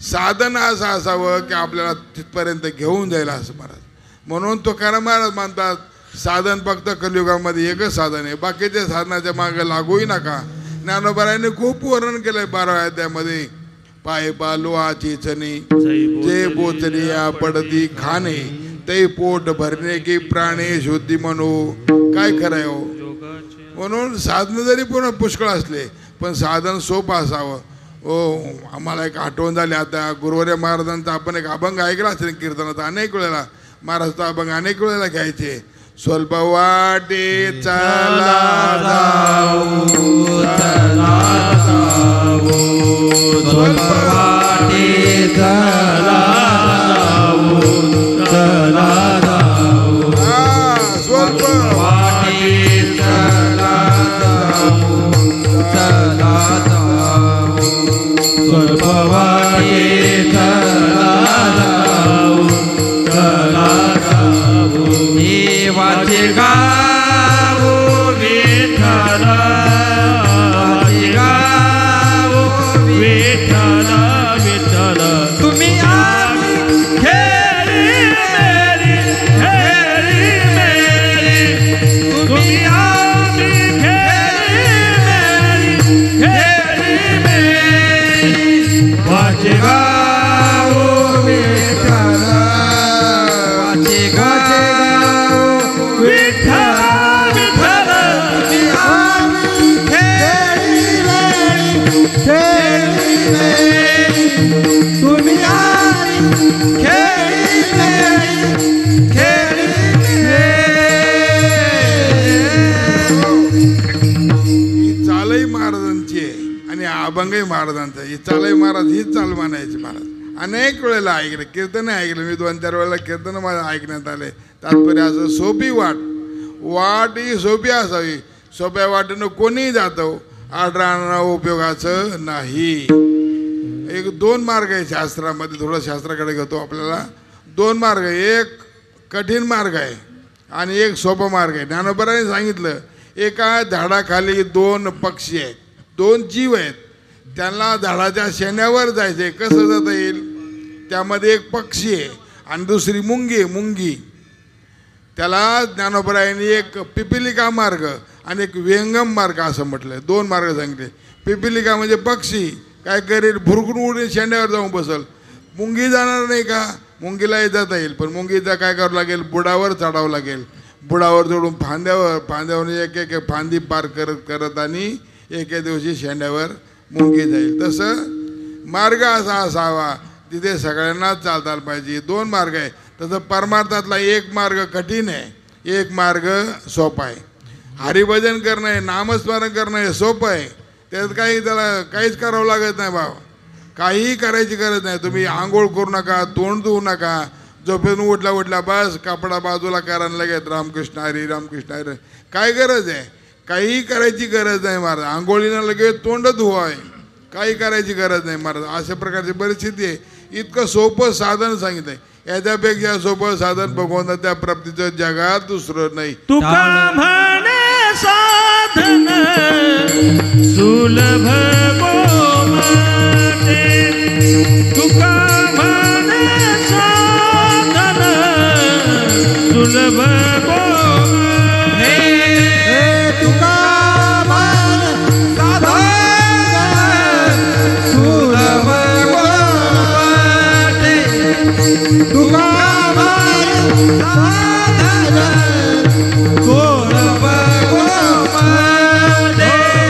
साधन असं असावं की आपल्याला तिथपर्यंत घेऊन जाईल असं महाराज. म्हणून तुकाराम महाराज म्हणतात साधन फक्त कलियुगामध्ये एकच साधन आहे, बाकीच्या साधनाच्या मागे लागूही नका. ज्ञानोबारायांनी खूप वर्णन केलंय 12व्या अध्यायामध्ये. पाय पालवाची चणी जे बोचरिया पडती खाणे, ते पोट भरणे की प्राणे शुद्धी म्हणू. काय खरंय हो? म्हणून साधन जरी पूर्ण पुष्कळ असले पण साधन सोपं असावं. आम्हाला एक आठवण झाली आता, गुरुवर्य महाराजांचा आपण एक अभंग ऐकला असेल कीर्तनाचा अनेक वेळेला. महाराजचा अभंग अनेक वेळेला घ्यायचे. स्वल्प वाटे चला जाऊ, स्वल्प वाटे चला जाऊ, चला जाऊ, स्वल्प वाटे चला जाऊ. कल्पवाटे चला जाऊ चला जाऊ देवाचे गाव विठ्ठल गाव विठ्ठल विठ्ठल तुम्ही आम्ही खेळी मेरी खेळी मेरी तुम्ही आम्ही खेळी मेरी खेळी मेरी वाचे गाव विठ्ठल वाचे गाव विठ्ठल विठ्ठल तुम्ही आम्ही तुम्ही ही चालही महाराजांची आहे आणि अभंगही महाराजांचा आहे. ही चालही महाराज हीच चाल मानायची महाराज. अनेक वेळेला ऐकलं कीर्तन ऐकलं मी 2-4 वेळेला कीर्तन मला ऐकण्यात आले. तात्पर्य असं सोपी वाट ही सोपी असावी. सोप्या वाटेनं कोणीही जातो आडराणं उपयोगाचं नाही. एक 2 मार्ग आहे शास्त्रामध्ये. थोडं शास्त्राकडे घेतो आपल्याला. 2 मार्ग आहे. एक कठीण मार्ग आहे आणि एक सोपा मार्ग आहे. ज्ञानोबराने सांगितलं एका झाडाखाली 2 पक्षी आहेत, 2 जीव आहेत. त्यांना झाडाच्या शेण्यावर जायचं आहे. कसं जाता येईल? त्यामध्ये एक पक्षी आहे आणि दुसरी मुंगी आहे. मुंगी त्याला ज्ञानोबरायांनी एक पिपिलिका मार्ग आणि एक व्यंगम मार्ग असं म्हटलं. 2 मार्ग सांगितले. पिपिलिका म्हणजे पक्षी काय करेल भुरकून उडून शेंड्यावर जाऊन बसल. मुंगी जाणार नाही का? मुंगीलाही जाता येईल पण मुंगीचा काय करावं लागेल? बुडावर चढावं लागेल. बुडावर चढून फांद्यावर एक फांदी पार करत आणि एके दिवशी शेंड्यावर मुंगी जाईल. तसं मार्ग असा असावा तिथे सगळ्यांना चालता पाहिजे. 2 मार्ग आहे. तसं परमार्थातला एक मार्ग कठीण आहे, एक मार्ग सोपा आहे. हरिभजन करणं आहे, नामस्मरण करणं आहे सोपं आहे. त्यात त्याला काहीच करावं लागत नाही बाबा. काहीही करायची गरज नाही. तुम्ही आंघोळ करू नका, तोंड धुवू नका, झोपेतून उठला बस कपडा बाजूला करा लगेच रामकृष्ण हरी रामकृष्ण हरी. काय गरज आहे? काहीही करायची गरज नाही महाराज. आंघोळीनं लगेच तोंड धुवाय, काही करायची गरज नाही महाराज. अशा प्रकारची परिस्थिती आहे. इतकं सोपं साधन सांगितलंय. याच्यापेक्षा सोपं साधन भगवंताच्या प्राप्तीचं जगात दुसरं नाही. तुका म्हणे साधन सुलभ गोमाते तुका म्हणे साधन सुलभ गोमाते तुका सुलभ गोमाते तुका सुलभ गोमाते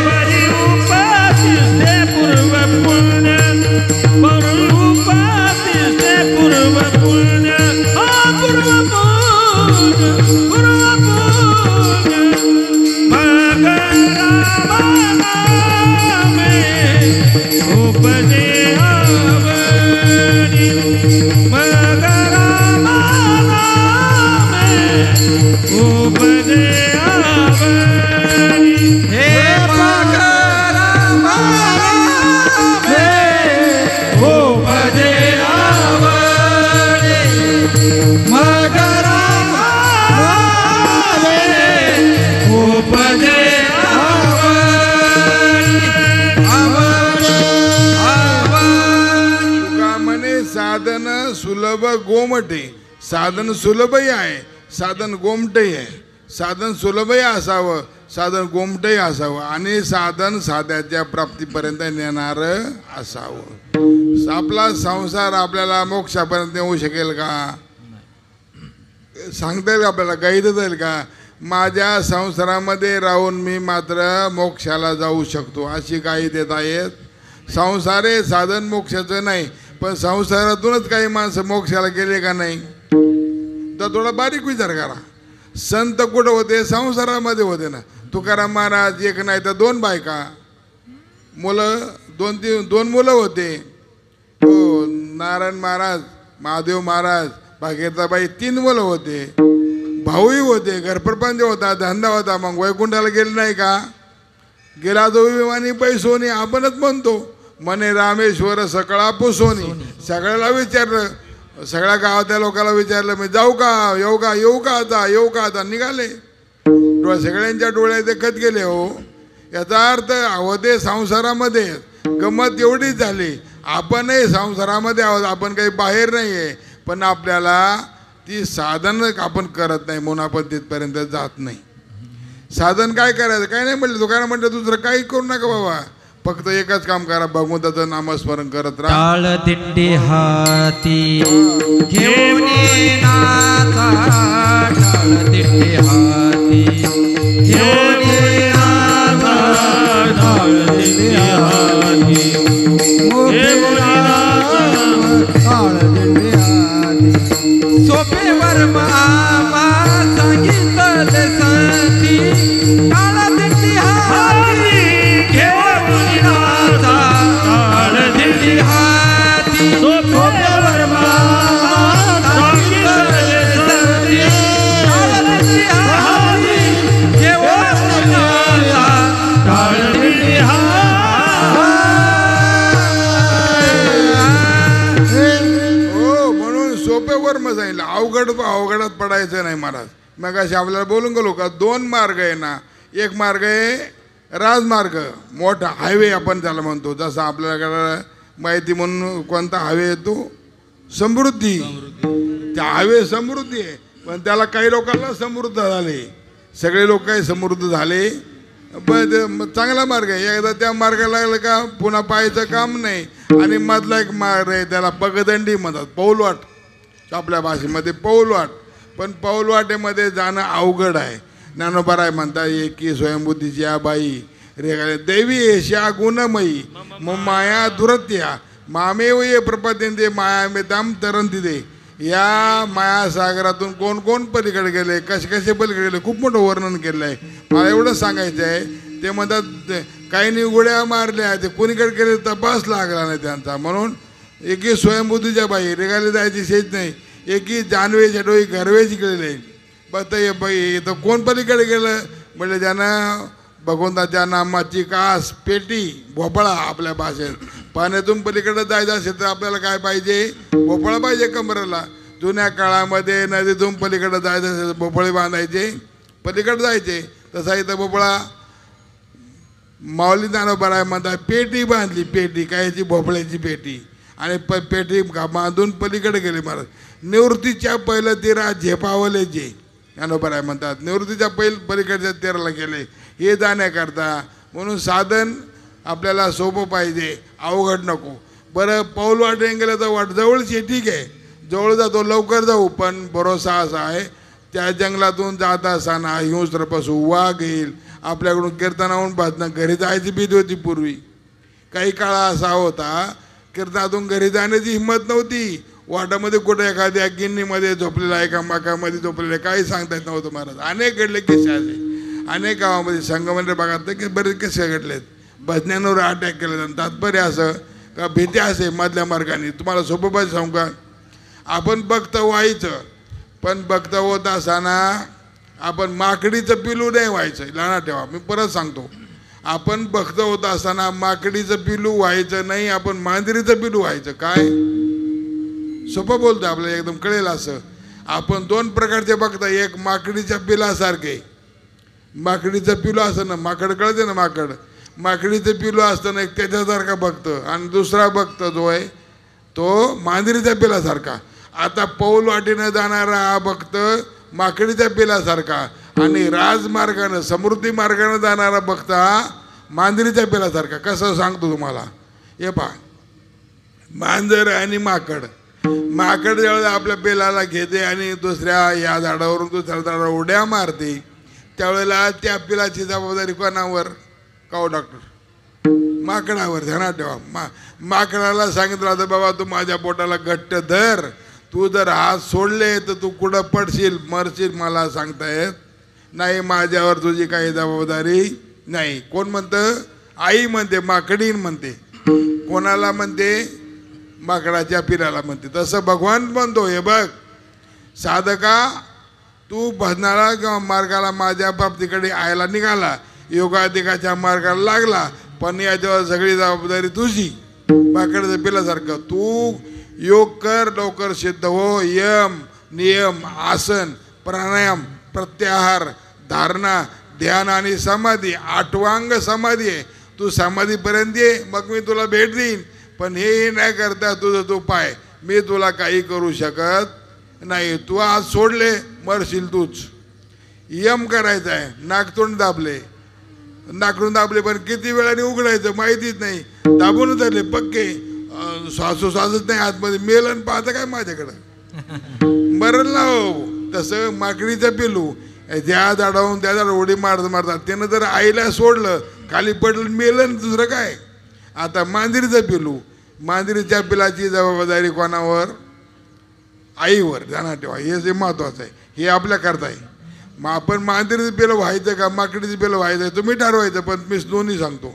परी उपासिष्ठे पूर्व पुण्य परी उपासिष्ठे पूर्व पुण्य पूर्व पुण्य मग रामे उपदे आवडी मग रामे उपदे आवडी हे उपदे आवडे मगर उपदे तुका म्हणे साधन सुलभ गोमटे. साधन सुलभही आहे, साधन गोमटही आहे. साधन सुलभही असावं, साधन गोमटही असावं आणि साधन साध्याच्या प्राप्तीपर्यंत नेणारं असावं. आपला संसार आपल्याला मोक्षापर्यंत नेऊ शकेल का? सांगता येईल आपल्याला? गाईत येईल का? माझ्या संसारामध्ये राहून मी मात्र मोक्षाला जाऊ शकतो अशी गाई देत आहेत. संसार हे साधन मोक्षाचं नाही, पण संसारातूनच काही माणसं मोक्षाला गेले का नाही? तर थोडा बारीक विचार करा. संत कुठं होते? संसारामध्ये होते ना. तुकाराम महाराज एक नाही तर 2 बायका, मुलं 2 मुलं होते. हो, नारायण महाराज, महादेव महाराज, भागीरथाबाई 3 मुलं होते. भाऊही होते, घरप्रपंच होता, धंदा होता. मग वैकुंठाला गेले नाही का? गेला जो विमानी पैसोनी आपणच म्हणतो. मने रामेश्वर सकळा पुसोनी. सगळ्याला विचारलं, सगळ्या गावातल्या लोकांना विचारलं, मी जाऊ का, येऊ का, येऊ का आता, येऊ का आता, निघाले. सगळ्यांच्या डोळ्यात देखत गेले. हो, याचा अर्थ अवधे संसारामध्ये गंमत एवढीच झाली, आपणही संसारामध्ये आहोत, आपण काही बाहेर नाही आहे, पण आपल्याला ती साधन आपण करत नाही म्हणून आपण तिथपर्यंत जात नाही. साधन काय करायचं, काय नाही म्हटलं, दुकानं म्हटलं दुसरं काही करू नका बाबा, फक्त एकच काम करा, भगवंताचं नामस्मरण करत राहा. टाळ दिंडी हाती घेऊन नाचा, टाळ दिंडी हाती घेऊन नाचा, टाळ दिंडी हाती घेऊन नाचा, टाळ दिंडी हाती. सोपेवर मामा सांगितले संती, टाळ दिंडी हाती घेऊन नाचा, टाळ दिंडी हाती सोपेवर मामा सांगितले संती, टाळ दिंडी हाती घेऊन नाचा, टाळ दिंडी हाती. हो, म्हणून सोपे वर्म सांगितलं, अवघडात पडायचं नाही महाराज. मग अशी आपल्याला बोलून गेलो का, दोन मार्ग आहे ना, एक मार्ग आहे राजमार्ग, मोठा हायवे आपण त्याला म्हणतो, जसं आपल्याकडं माहिती म्हणून कोणता हायवे येतो, समृद्धी. त्या हायवे समृद्धी आहे, पण त्याला काही लोकांना समृद्ध झाले, सगळे लोक काही समृद्ध झाले, पण चांगला मार्ग आहे. एकदा त्या मार्गाला लागलं का पुन्हा पाहायचं काम नाही. आणि मधला एक मार्ग आहे त्याला पगदंडी म्हणतात, पौलवाट, आपल्या भाषेमध्ये पौलवाट. पण पौलवाटेमध्ये जाणं अवघड आहे. ज्ञानोबाराय म्हणतात, एकी स्वयंबुद्धीची या बाई रेगाले दैवी एशा गुणमयी मग माया दुरत्या मामेव ये प्रपद्यंते माया मे दाम तरंती दे. या मायासागरातून कोण कोण पलीकडे गेले, कसे कसे पलीकडे गेले, खूप मोठं वर्णन केलं आहे. मला एवढं सांगायचं आहे, ते म्हणतात काहींनी उड्या मारल्या, ते कोणीकडे गेले तपास लागला नाही त्यांचा. म्हणून एकी स्वयंबुद्धीच्या बाई रेगाले जायची शेत नाही, एकी जानवेच्या डोई घरवेची गेलेले. बघता ये बाई तर कोण पलीकडे गेलं म्हणजे ज्यानं भगवंताच्या नामाची कास पेटी भोपळा आपल्या भाषेत. पाण्यातून पलीकडे जायचं असेल तर आपल्याला काय पाहिजे, भोपळा पाहिजे कमरेला. जुन्या काळामध्ये नदीतून पलीकडे जायचं असेल तर भोपळे बांधायचे, पलीकडे जायचे. तसा इथं भोपळा माऊली ज्ञानोबाराय म्हणतात, पेटी बांधली, पेटी कायची, भोपळ्याची पेटी, आणि पेटी बांधून पलीकडे गेले महाराज. निवृत्तीच्या पहिलं तीरा झेपावले जे ज्ञानोबाराय म्हणतात, निवृत्तीच्या पलीकडच्या तीराला गेले हे जाण्याकरता. म्हणून साधन आपल्याला सोपं पाहिजे, अवघड नको. बरं, पौलवाटेने गेलं तर वाट जवळची ठीक आहे, जवळ जातो लवकर जाऊ, पण भरोसा असा आहे त्या जंगलातून जात असताना हिंस्रपशु वाघ येईल, आपल्याकडून कीर्तनाहून भजनं घरी जायची भीती होती पूर्वी. काही काळ असा होता कीर्तनातून घरी जाण्याची हिंमत नव्हती, वाटामध्ये कुठे एखाद्या गिन्नीमध्ये झोपलेला, एका माकामध्ये झोपलेला, काही सांगता येत नव्हतं महाराज. अनेक घडले किस्से असे, अनेक गावामध्ये संगमनेर भागात की बरेच किस्से घडलेत. भजनांवर अटॅक केले. तात्पर्य असं का भीती असे मधल्या मार्गाने. तुम्हाला सोपं पाहिजे सांगू का, आपण भक्त व्हायचं, पण भक्त होत असताना आपण माकडीचं पिलू नाही व्हायचं, लक्षात ठेवा. मी परत सांगतो, आपण भक्त होत असताना माकडीचं पिलू व्हायचं नाही, आपण मांजरीचं पिलू व्हायचं. काय सोपं बोलतो आपल्याला, एकदम कळेल असं. आपण दोन प्रकारचे भक्त, एक माकडीच्या पिलासारखे, माकडीचं पिलू असतं ना, माकड कळते ना, माकडीचं पिलू असतं ना एक, त्याच्यासारखा भक्त. आणि दुसरा भक्त जो आहे तो मांजरीच्या पिलासारखा. आता पौल वाटेनं जाणारा हा भक्त माकडीच्या पिलासारखा, आणि राजमार्गानं समृद्धी मार्गानं जाणारा भक्त हा मांजरीच्या पिलासारखा. कसं सांगतो तुम्हाला, हे पहा, मांजर आणि माकड ज्यावेळेला आपल्या पिलाला घेते आणि दुसऱ्या या झाडावरून दुसऱ्या झाडावर उड्या मारते, त्यावेळेला त्या पिलाची जबाबदारी कोणावर, का डॉक्टर, माकडावर. ध्यानात ठेवा. माकडाला सांगितलं होतं, बाबा तू माझ्या पोटाला घट्ट धर, तू जर हात सोडले तर तू कुठं पडशील, मरशील, मला सांगता येत नाही, माझ्यावर तुझी काही जबाबदारी नाही. कोण म्हणतं, आई म्हणते, माकडीन म्हणते. कोणाला म्हणते, माकडाच्या पिलाला म्हणते. तसं भगवान म्हणतो, हे बघ साधका, तू भजनाला किंवा मार्गाला माझ्या प्राप्तीकडे यायला निघाला, योगाधिकाच्या मार्गाला लागला, पण याच्यावर सगळी जबाबदारी तुझी. बाकड्याच्या पिलासारखं. तू योग कर, लवकर सिद्ध हो. यम नियम आसन प्राणायाम प्रत्याहार धारणा ध्यान आणि समाधी 8वांग समाधी आहे. तू समाधीपर्यंत ये, मग मी तुला भेट देईन. पण हे नाही करता तुझं तू पाय, मी तुला काही करू शकत नाही. तू आज सोडले मरशील तूच. यम करायचं आहे. नाकतोंड दाबले, नाकडून दाबले, पण किती वेळाने उघडायचं माहितीच नाही. दाबून धरले पक्के, श्वासोश्वासच नाही आतमध्ये. मेलन पाहतं काय माझ्याकडं मरण लाव. तसं माकडीचं पिलू ज्या झाडावून त्या झाड उडी मारतात. त्यानं जर आईला सोडलं खाली पडलं मेलं, दुसरं काय. आता मांजरीचं पिलू, मांजरीच्या पिलाची जबाबदारी कोणावर? आईवर. ध्यानात ठेवा, हे जे महत्वाचं आहे. हे आपल्या करता आहे. मग आपण मांजरीचं पिलं व्हायचं का माकडीचं पिलं व्हायचं तुम्ही ठरवायचं. पण मी दोन्ही सांगतो.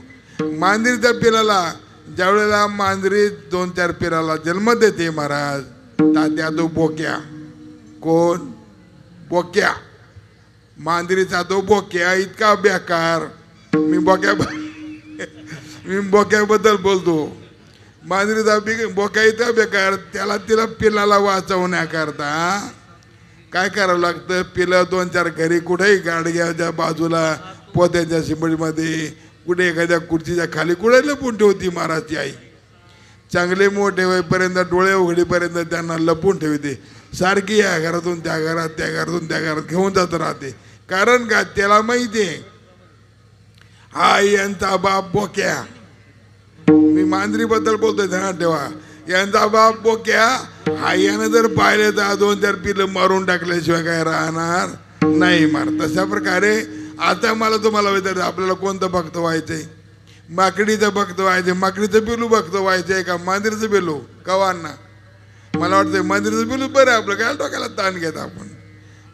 मांजरीच्या पिलाला ज्या वेळेला मांजरी 2-4 पिलाला जन्म देते महाराज, तात्या तो बोक्या. कोण? बोक्या. मांजरीचा तो बोक्या इतका बेकार. मी बोक्याबद्दल बोलतो. मांजरीचा बोक्या इतका बेकार. त्याला तिला पिलाला वाचवण्याकरता काय करावं लागतं? पिलं 2-4 घरी कुठेही गाडग्याच्या बाजूला पोत्याच्या शिंबडीमध्ये कुठे एखाद्या खुर्चीच्या खाली कुठे लपून ठेवती महाराजची आई. चांगले मोठे होईपर्यंत डोळे उघडीपर्यंत त्यांना लपून ठेवते. सारखी या घरातून त्या घरात त्या घरातून त्या घरात घेऊन जात राहते. कारण का? त्याला माहिती आहे हा यांचा बाप बोक्या. मी मांजरीबद्दल बोलतोय ध्यानात ठेवा. यांचा बाप बोक्या हा यानं जर पाहिले तर 2-4 पिलं मारून टाकल्याशिवाय काय राहणार नाही मार. तशा प्रकारे आता मला तुम्हाला विचारायचं आपल्याला कोणतं भक्त व्हायचंय? माकडीचं भक्त व्हायचंय? माकडीचं पिलू भक्त व्हायचंय का मांजरीचं पिलू? कवांना मला वाटतंय मांजरीचं पिलू बरं. आपलं काय डोक्याला ताण घेत आपण.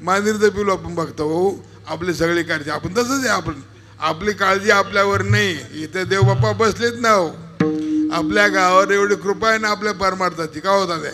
मांजरीचं पिलू आपण भक्त होऊ. आपली सगळी काळजी आपण तसंच आहे. आपण आपली काळजी आपल्यावर नाही. इथे देवबाप्पा बसलेत ना हो. आपल्या गावावर एवढी कृपा आहे ना आपल्या परमार्थाची. का होता त्या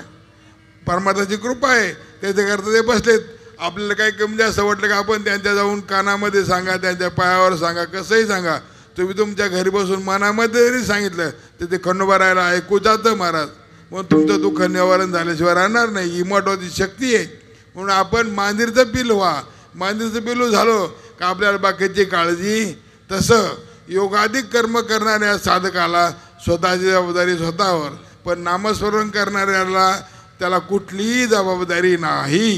परमार्थाची कृपा आहे त्याच्याकरता ते बसलेत. आपल्याला काही कमी जास्त वाटलं का आपण त्यांच्या जाऊन कानामध्ये सांगा, त्यांच्या पायावर सांगा, कसंही सांगा. तुम्ही तुमच्या घरी बसून मनामध्ये जरी सांगितलं तर ते खंडोबा राहायला ऐकू जातं महाराज. मग तुमचं दुःख निवारण झाल्याशिवाय राहणार नाही. ही महत्वाची शक्ती आहे. म्हणून आपण मांजरीचं पिलू व्हा. मांजरीचं पिलू झालो का आपल्याला बाकीची काळजी. तसं योगाधिक कर्म करणाऱ्या साधकाला स्वतःची जबाबदारी स्वतःवर, पण नामस्मरण करणाऱ्याला त्याला कुठलीही जबाबदारी नाही.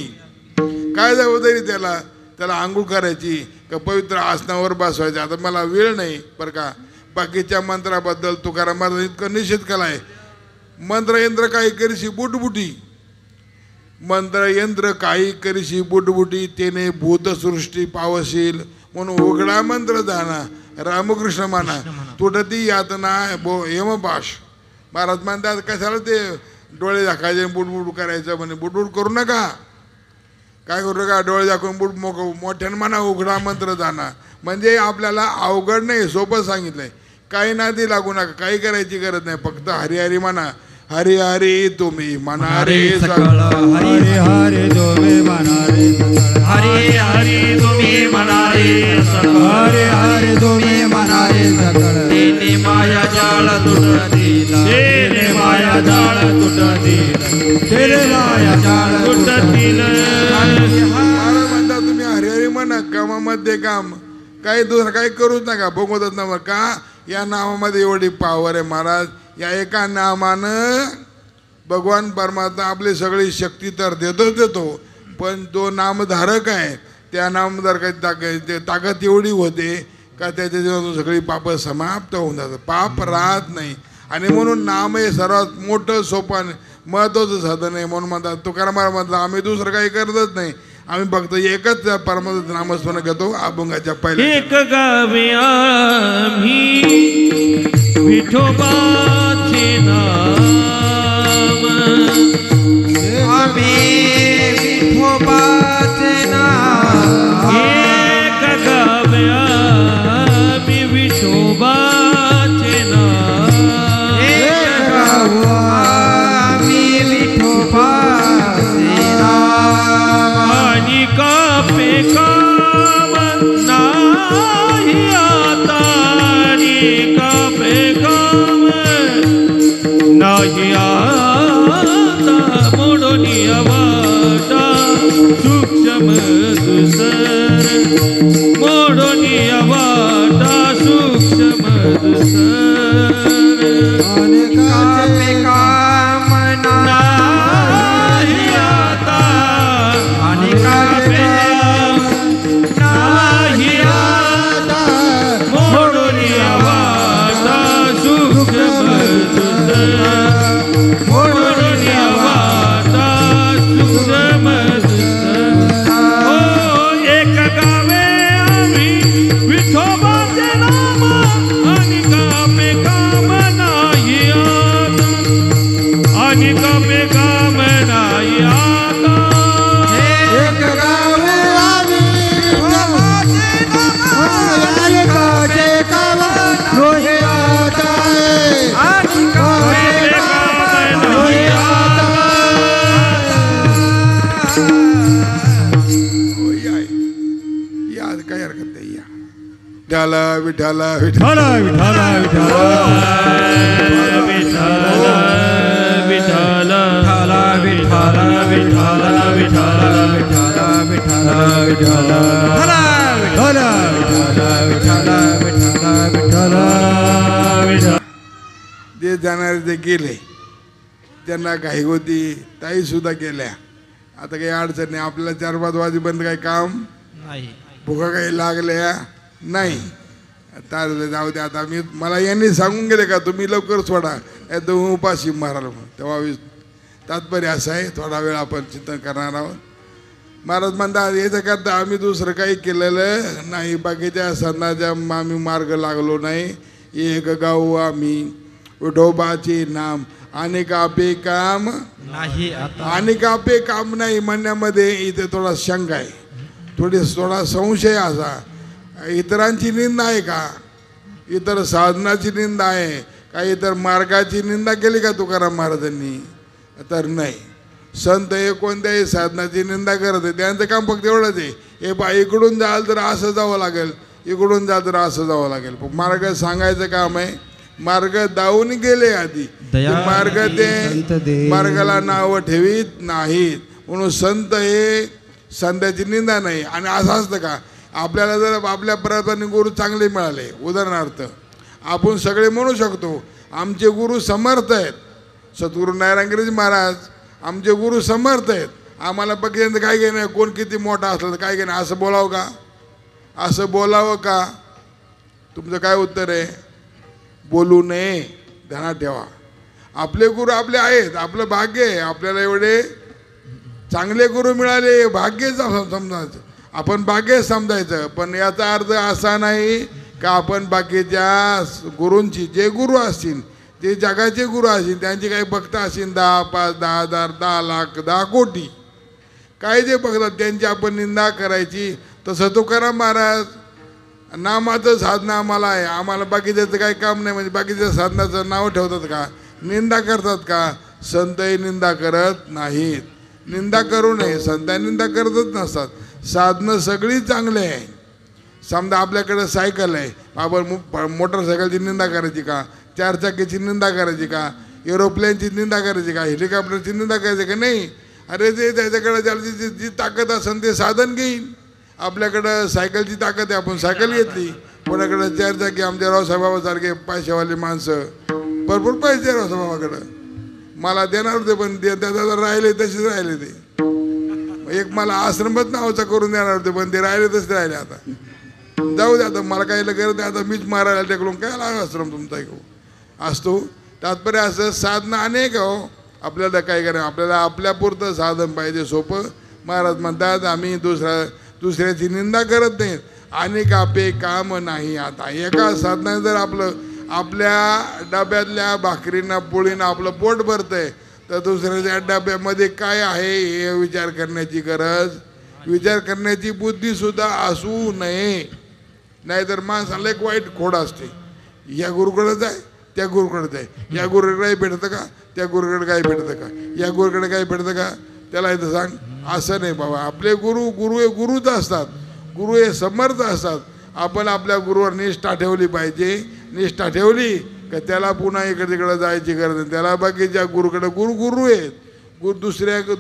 काय जबाबदारी त्याला? त्याला आंघोळ करायची का पवित्र आसनावर बसवायचं. आता मला वेळ नाही बरं का. बाकीच्या मंत्राबद्दल तुकाराम महाराज इतकं निषेध केलाय. मंत्रयंत्र काही करीशी बुटबुटी, मंत्रयंत्र काही करीशी बुटबुटी, तेने भूतसृष्टी पावशील. म्हणून उघडा मंत्र जाणा रामकृष्ण माना, तुटती यातना यमपाश. महाराज म्हणतात कशाला ते डोळे दाखायचे बुटबुट करायचं म्हणे. बुटबुट करू नका. काय करू नका? डोळे दाखवून बुट मोठ्यानं म्हणा उघडा मंत्र जाणा. म्हणजे आपल्याला अवघड नाही, सोपं सांगितलंय. काही नादी लागू नका, काही करायची गरज नाही. फक्त हरी हरी म्हणा. हरी हरी तुम्ही म्हणा रे सकळ, हरी हरी तुम्ही म्हणा रे सकळ, हरी हरी तुम्ही म्हणा रे सकळ, हरी हरी तुम्ही म्हणा रे सकळ. तेने माया जाळ तुटतील, तेने माया जाळ तुटतील, तेरे माया जाळ तुटतील. महाराज म्हणतात तुम्ही हरी हरी म्हणा. कामामध्ये काम, काही दुसरं काही करूच नका. भगवतच नाव का? या नावामध्ये एवढी पावर आहे महाराज. या एका नामानं भगवान परमात्मा आपली सगळी शक्ती तर देतो, पण जो नामधारक आहे त्या नामधारकाची ताकद एवढी होते का त्याच्या जीवनातून सगळी पापं समाप्त होऊन जातात. पाप राहत नाही. आणि म्हणून नाम हे सर्वात मोठं सोपान महत्त्वाचं साधन आहे. म्हणून म्हणतात तुकाराम महाराज म्हटलं आम्ही दुसरं काही करतच नाही. आम्ही फक्त एकच परमात्मा नामस्मरण करतो अभंगाच्या पहिल्या. एक गावे आम्ही विठोबाचे नाम, आम्ही विठोबाचे नाम. एक गावे आम्ही विठोबाचे नाम, एक गाव आम्ही विठोबाचे नाम. आणि कापे काम नाही आता, आणि कापे काम नाही आता मोडून वाटा सूक्ष्म दुसर मोडून वाटा सूक्ष्म दुसर अनेकाचे काम नाही आता अनेकाचे नाही आता मोडून वाटा सूक्ष्म दुसर मोडून वाटा सूक्ष्म दुसर हो एक गावे आम्ही विठोबाचे नाम आणि कामे काम नाही आता आणि कामे काम नाही आता एक गावे आम्ही अनेकाचे काम नाही आता आणि कामे काम नाही आता हो, या काय हरकत नाही या विठाला विठाला विठाला विठ्ठल विठ्ठल विठ्ठल विठ्ठल विठ्ठल विठ्ठल विठ्ठल जे जाणारे ते गेले त्यांना घाई होती ताई सुद्धा गेल्या आता काही अडचण नाही आपल्याला 4-5 वाजेपर्यंत काही काम नाही भुका काही लागल्या नाही तर जाऊ दे आता मला यांनी सांगून गेले का तुम्ही लवकर सोडा नाही तर उपाशी माराल तेव्हा तात्पर्य असं आहे थोडा वेळ आपण चिंतन करणार आहोत महाराज म्हणतात याच्या करता आम्ही दुसरं काही केलेलं नाही बाकीच्या सणाच्या आम्ही मार्ग लागलो नाही एक गाऊ आम्ही विठोबाचे नाम आणि कापे काम नाही आता आणि कापे काम नाही म्हणण्यामध्ये इथे थोडा शंका आहे थोडा संशय असा इतरांची निंदा आहे का इतर साधनाची निंदा आहे का इतर मार्गाची निंदा केली का तुकाराम महाराजांनी तर नाही संत हे कोणत्याही साधनाची निंदा करत आहे त्यांचं काम फक्त एवढंच आहे हे बा इकडून जाल तर असं जावं लागेल इकडून जाल तर असं जावं लागेल मार्ग सांगायचं काम आहे मार्ग दावून गेले आधी मार्ग ते मार्गाला नाव ठेवीत नाहीत म्हणून संत हे संताची निंदा नाही आणि असं असतं का आपल्याला जर आपल्या प्रयत्नाने गुरु चांगले मिळाले उदाहरणार्थ आपण सगळे म्हणू शकतो आमचे गुरु समर्थ आहेत सद्गुरू नारायणगिरी महाराज आमचे गुरु समर्थ आहेत आम्हाला बघितलं काय घेणं कोण किती मोठा असलं तर काय घेणं असं बोलावं का असं बोलावं का तुमचं काय उत्तर आहे बोलू नये ध्यानात ठेवा आपले गुरु आपले आहेत आपलं भाग्य आहे आपल्याला एवढे चांगले गुरु मिळाले भाग्य समजायचं आपण भाग्य समजायचं पण याचा अर्थ असा नाही का आपण बाकीच्या गुरूंची जे गुरु असतील ते जगाचे गुरु असतील त्यांचे काही भक्त असतील 10, 5, 10,000, 10 लाख 10 कोटी काय जे बघतात त्यांची आपण निंदा करायची तसं तुकाराम महाराज नामाचं साधना आम्हाला आहे आम्हाला बाकीच्याचं काही काम नाही म्हणजे बाकीच्या साधनाचं नाव ठेवतात का निंदा करतात का संतही निंदा करत नाहीत निंदा करू नये संतांनी निंदा करतच नसतात साधनं सगळी चांगले आहे समजा आपल्याकडे सायकल आहे आपण मोटरसायकलची निंदा करायची का 4 चाकीची निंदा करायची का एरोप्लेनची निंदा करायची का हेलिकॉप्टरची निंदा करायची का नाही अरे ते त्याच्याकडे ज्याची जी ताकद असेल ते साधन घेईन आपल्याकडं सायकलची ताकद आहे आपण सायकल घेतली कोणाकडे 4 चाकी आमच्या रावसाहेबासारखे पैशावाले माणसं भरपूर पैसे रावसाहेबाकडं मला देणार होते पण त्याचा राहिले तसेच राहिले ते एक मला आश्रमच नावाचा करून देणार होते पण ते राहिले तसेच राहिले आता जाऊ दे आता मला काही करत नाही आता मीच मारायला टेकलो काय लागला आश्रम तुमचा घेऊ असतो तात्पर्य असं साधनं अनेक हो आपल्याला काय करायचं आपल्याला आपल्यापुरतं साधन पाहिजे सोपं महाराज म्हणतात आम्ही दुसऱ्याची निंदा करत नाहीत आणि कापे काम नाही आता एका साधनाने जर आपल्या डब्यातल्या भाकरींना पोळीनं आपलं पोट भरतंय तर दुसऱ्याच्या डब्यामध्ये काय आहे हे विचार करण्याची गरज विचार करण्याची बुद्धीसुद्धा असू नये नाहीतर माणसाला एक वाईट खोड असते या गुरुकडे जाय त्या गुरुकडे जाय या गुरुकडे काही भेटतं का त्या गुरुकडे काही भेटतं का या गुरुकडे काही भेटतं का त्याला इथं सांग असं नाही बाबा आपले गुरु हे गुरुच असतात गुरु हे समर्थ असतात आपण आपल्या गुरुवर निष्ठा ठेवली पाहिजे निष्ठा ठेवली का त्याला पुन्हा इकडे तिकडे जायची गरज नाही. त्याला बाकीच्या गुरुकडे गुरु आहेत,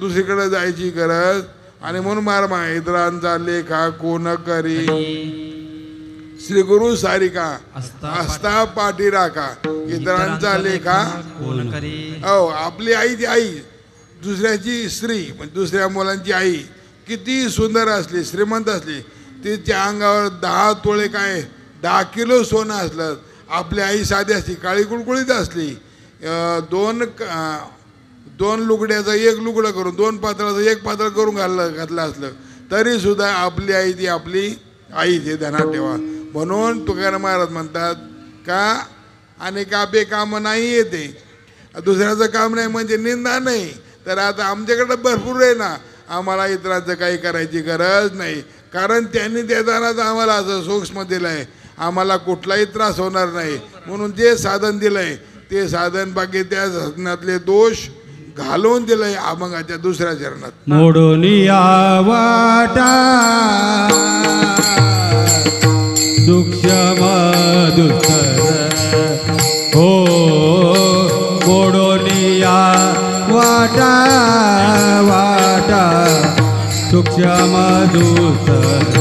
दुसरीकडे जायची गरज. आणि म्हणून मारमा इतरांचा लेखा कोण करी, श्री गुरु सारिका आस्था पाठी राखा, इतरांचा लेखा कोण करी. हो, आपली आई ती आई, दुसऱ्याची स्त्री म्हणजे दुसऱ्या मुलांची आई किती सुंदर असली, श्रीमंत असली, तिच्या अंगावर 10 तोळे काय 10 किलो सोनं असलं, आपली आई साधी असली, काळी कुळकुळीत असली, दोन लुगड्याचं एक लुगडं करून, 2 पातळाचं एक पातळ करून घातलं असलं तरी सुद्धा आपली आई ती आपली आई ते ध्यानात ठेवा. म्हणून तुकाराम महाराज म्हणतात का आणि का बेकाम नाही येते, दुसऱ्याचं काम नाही म्हणजे निंदा नाही. तर आता आमच्याकडे भरपूर आहे ना, आम्हाला इतरांचं काही करायची गरज नाही, कारण त्यांनी देतानाच आम्हाला असं सूक्ष्म दिलं आहे, आम्हाला कुठलाही त्रास होणार नाही. म्हणून जे साधन दिलं आहे ते साधन बाकी त्या साधनातले दोष घालवून दिलंय अभंगाच्या दुसऱ्या चरणात. मोडोनिया वाटा सूक्ष्म दुस्तर हो, मोडोनिया वाटा वाटा सूक्ष्म दुस्तर,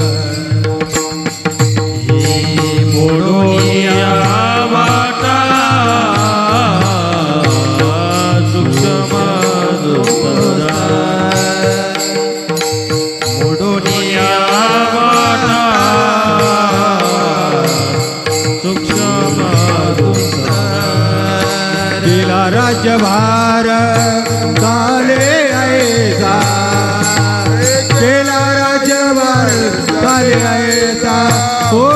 मोडोनिया वाटा सूक्ष्म दुस्तर, मोडोनिया वाटा सूक्ष्म दुस्तर. दिला राज्यभार झाले ऐसा, केला राज्यभार झाले ऐसा हो,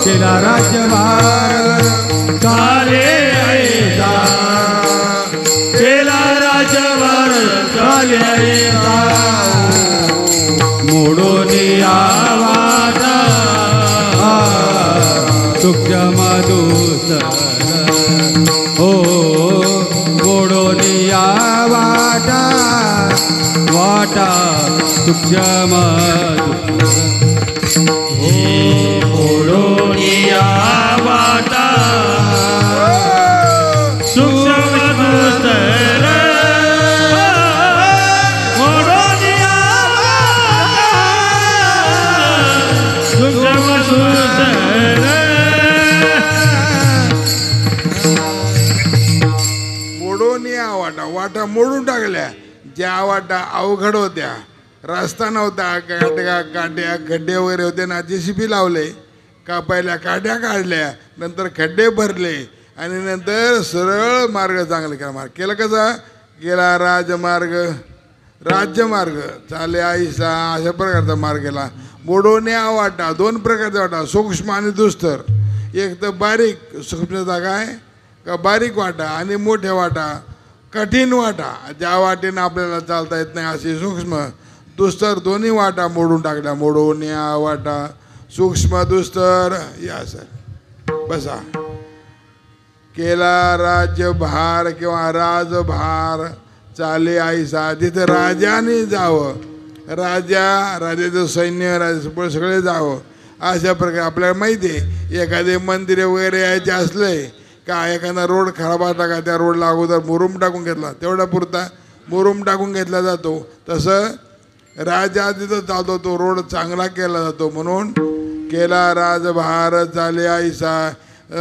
केला राज्यभार झाले ऐसा, केला राज्यभार झाले ऐसा, मोडोनिया वाटा सूक्ष्म दुस्तर हो, मोडोनिया वाटा वाटा सूक्ष्म दुस्तर हो, मोडोनिया वाटा सूक्ष्म दुस्तर, मोडोनिया सूक्ष्म दुस्तर. मोडून या वाटा मोडून टाकल्या. ज्या वाटा अवघड होत्या, रस्ता नव्हता, काट्या खड्डे वगैरे होते ना, JCB लावले, पहिल्या काट्या काढल्या, नंतर खड्डे भरले आणि नंतर सरळ मार्ग चांगला केला. मार्ग केला कसा गेला, राज्यमार्ग चाले आईसा अशा प्रकारचा मार्ग केला. मोडोन्या वाटा 2 प्रकारचा वाटा, सूक्ष्म आणि दुस्तर. एक तर बारीक सूक्ष्मता काय का बारीक वाटा, आणि मोठ्या वाटा कठीण वाटा, ज्या वाटेनं आपल्याला चालता येत नाही अशी सूक्ष्म दुस्तर दोन्ही वाटा मोडून टाकल्या. मोडोन्या वाटा सूक्ष्म दुस्तर. या सर बसा. केला राज्यभार किंवा राजभार चाले आईसा, जिथे राजाने जावं, राजाचं सैन्य राजा सगळे जावं अशा प्रकारे. आपल्याला माहिती आहे एखादे मंदिर वगैरे यायचे असले का एखादा रोड खराब असला का त्या रोडला अगोदर मुरुम टाकून घेतला, तेवढा पुरता मुरुम टाकून घेतला जातो. तसं राजा तिथं चालतो तो रोड चांगला केला जातो. म्हणून केला राजभार चाले आईसा.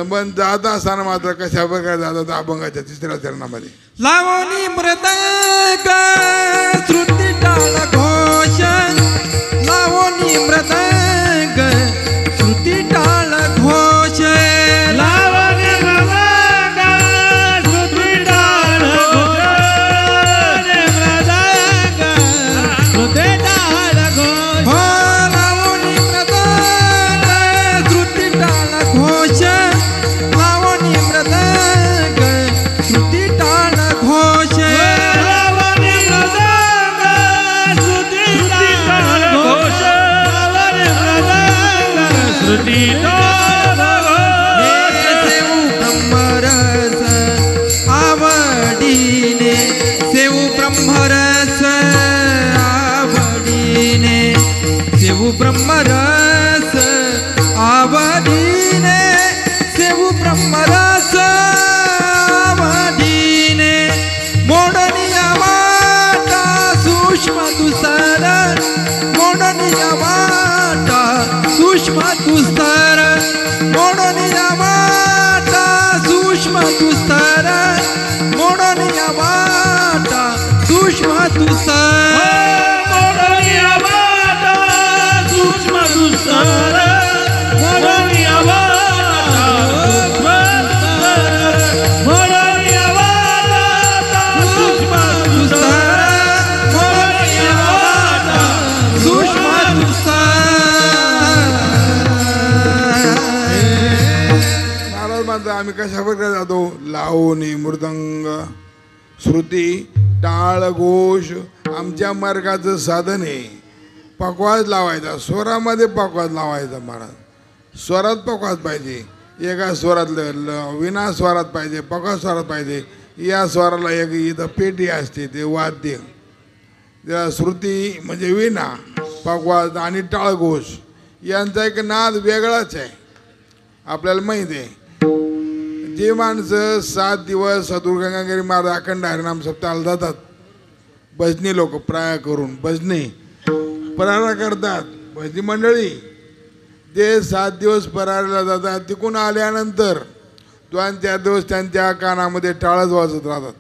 पण जात असताना मात्र कशा प्रकारे जातात अभंगाच्या 3ऱ्या चरणामध्ये. लावणी मृदंग श्रुती टाळ घोष, लावणी मृदंग श्रुती टाळ घोष, लावणी मृदंग श्रुती टाळ घोष, मृदंग श्रुती टाळ घोष, लावणी मृदंग श्रुती टाळ घोष, लावणी मृदंग श्रुती टाळ घोष, लावणी मृदंग आम्ही कशा प्रकारे जातो लावणी मृदंग श्रुती टाळ घोष आमच्या मार्गाचं साधन आहे. पकवाज लावायचा स्वरामध्ये पकवाज लावायचा महाराज स्वरात पकवाज पाहिजे एका स्वरातलं विना स्वरात पाहिजे पकवाज स्वरात पाहिजे. या स्वराला एक इथं पेटी असते ते वाद्य त्याला श्रुती म्हणजे विना पकवाज आणि टाळ घोष यांचा एक नाद वेगळाच आहे आपल्याला माहिती आहे. जे माणसं 7 दिवस सदुर्गंगागिरी महाराज अखंड हरिनाम सप्ताहाला जातात भजनी लोक प्राय करून भजनी परारा करतात भजनी मंडळी ते 7 दिवस परारीला जातात. तिकून आल्यानंतर 2-4 दिवस त्यांच्या कानामध्ये टाळच वाजत राहतात.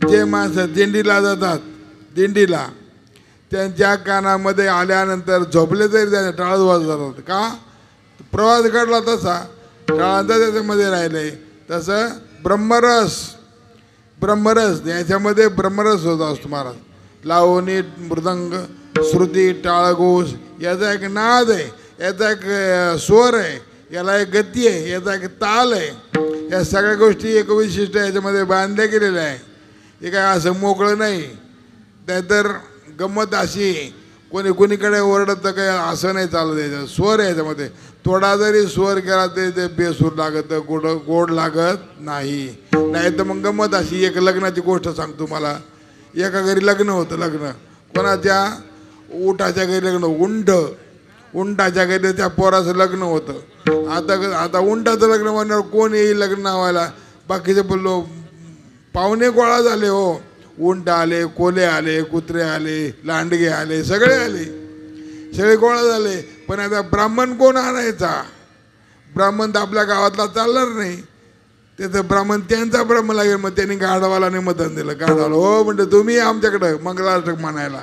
जे माणसं दिंडीला जातात दिंडीला त्यांच्या कानामध्ये आल्यानंतर झोपले तरी त्यांच्या टाळच वाजत राहतात. का प्रवास घडला तसा टाळांचा त्याच्यामध्ये राहिले. तसं ब्रह्मरस याच्यामध्ये ब्रह्मरस होत असतो महाराज. लावणी मृदंग श्रुती टाळघोष याचा एक नाद आहे याचा एक स्वर आहे याला एक गती आहे याचा एक ताल आहे. या सगळ्या गोष्टी एक विशिष्ट याच्यामध्ये बांधल्या गेलेल्या आहे. हे काय असं मोकळं नाही. नाहीतर गंमत अशी कोणीकडे ओरडत काय असं नाही चालत. याचं स्वर आहे याच्यामध्ये थोडा जरी स्वर केला तरी ते बेसूर लागत गोड लागत नाही. नाही तर मग गंमत अशी एक लग्नाची गोष्ट सांगतो मला. एका घरी लग्न होतं लग्न कोणाच्या उंटाच्या घरी लग्न उंटाच्या घरी त्या पोराचं लग्न होतं. आता उंटाचं लग्न म्हणल्यावर कोण येईल लग्न व्हायला बाकीचे बोललो पाहुणे गोळा झाले हो. उंट आले कोले आले कुत्रे आले लांडगे आले सगळे गोळा झाले. पण आता ब्राह्मण कोण आणायचा. ब्राह्मण तर आपल्या गावातला चालणार नाही. त्याचं ब्राह्मण त्यांचा ब्राह्मण लागेल. मग त्यांनी गाढवाला निमंत्रण दिलं. गाढवाला हो म्हणजे तुम्ही आमच्याकडं मंगलाष्टक म्हणायला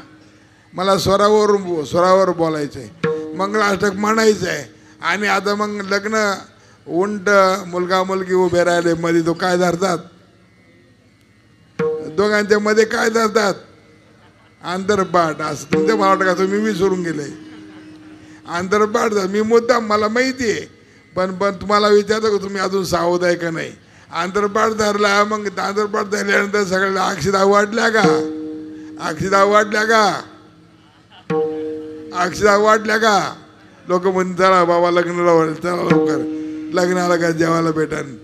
मला स्वरावर बोलायचं आहे मंगलाष्टक म्हणायचं आहे. आणि आता मग लग्न उंट मुलगा मुलगी उभे राहिले मध्ये तो काय धरतात दोघांच्या मध्ये काय धरतात आंतरपाठ. असं तुमच्या मला वाटतं का तुम्ही विसरून गेले आंतरपाठ. मी मुद्दाम मला माहिती आहे पण तुम्हाला विचारतो का तुम्ही अजून सावध आहे का नाही. आंतरपाठ धरला मग आंतरपाठ धरल्यानंतर सगळ्याला अक्षदा वाटल्या का लोक म्हणतात चला बाबा लग्नाला चला लवकर लग्नाला का जेवायला भेटन.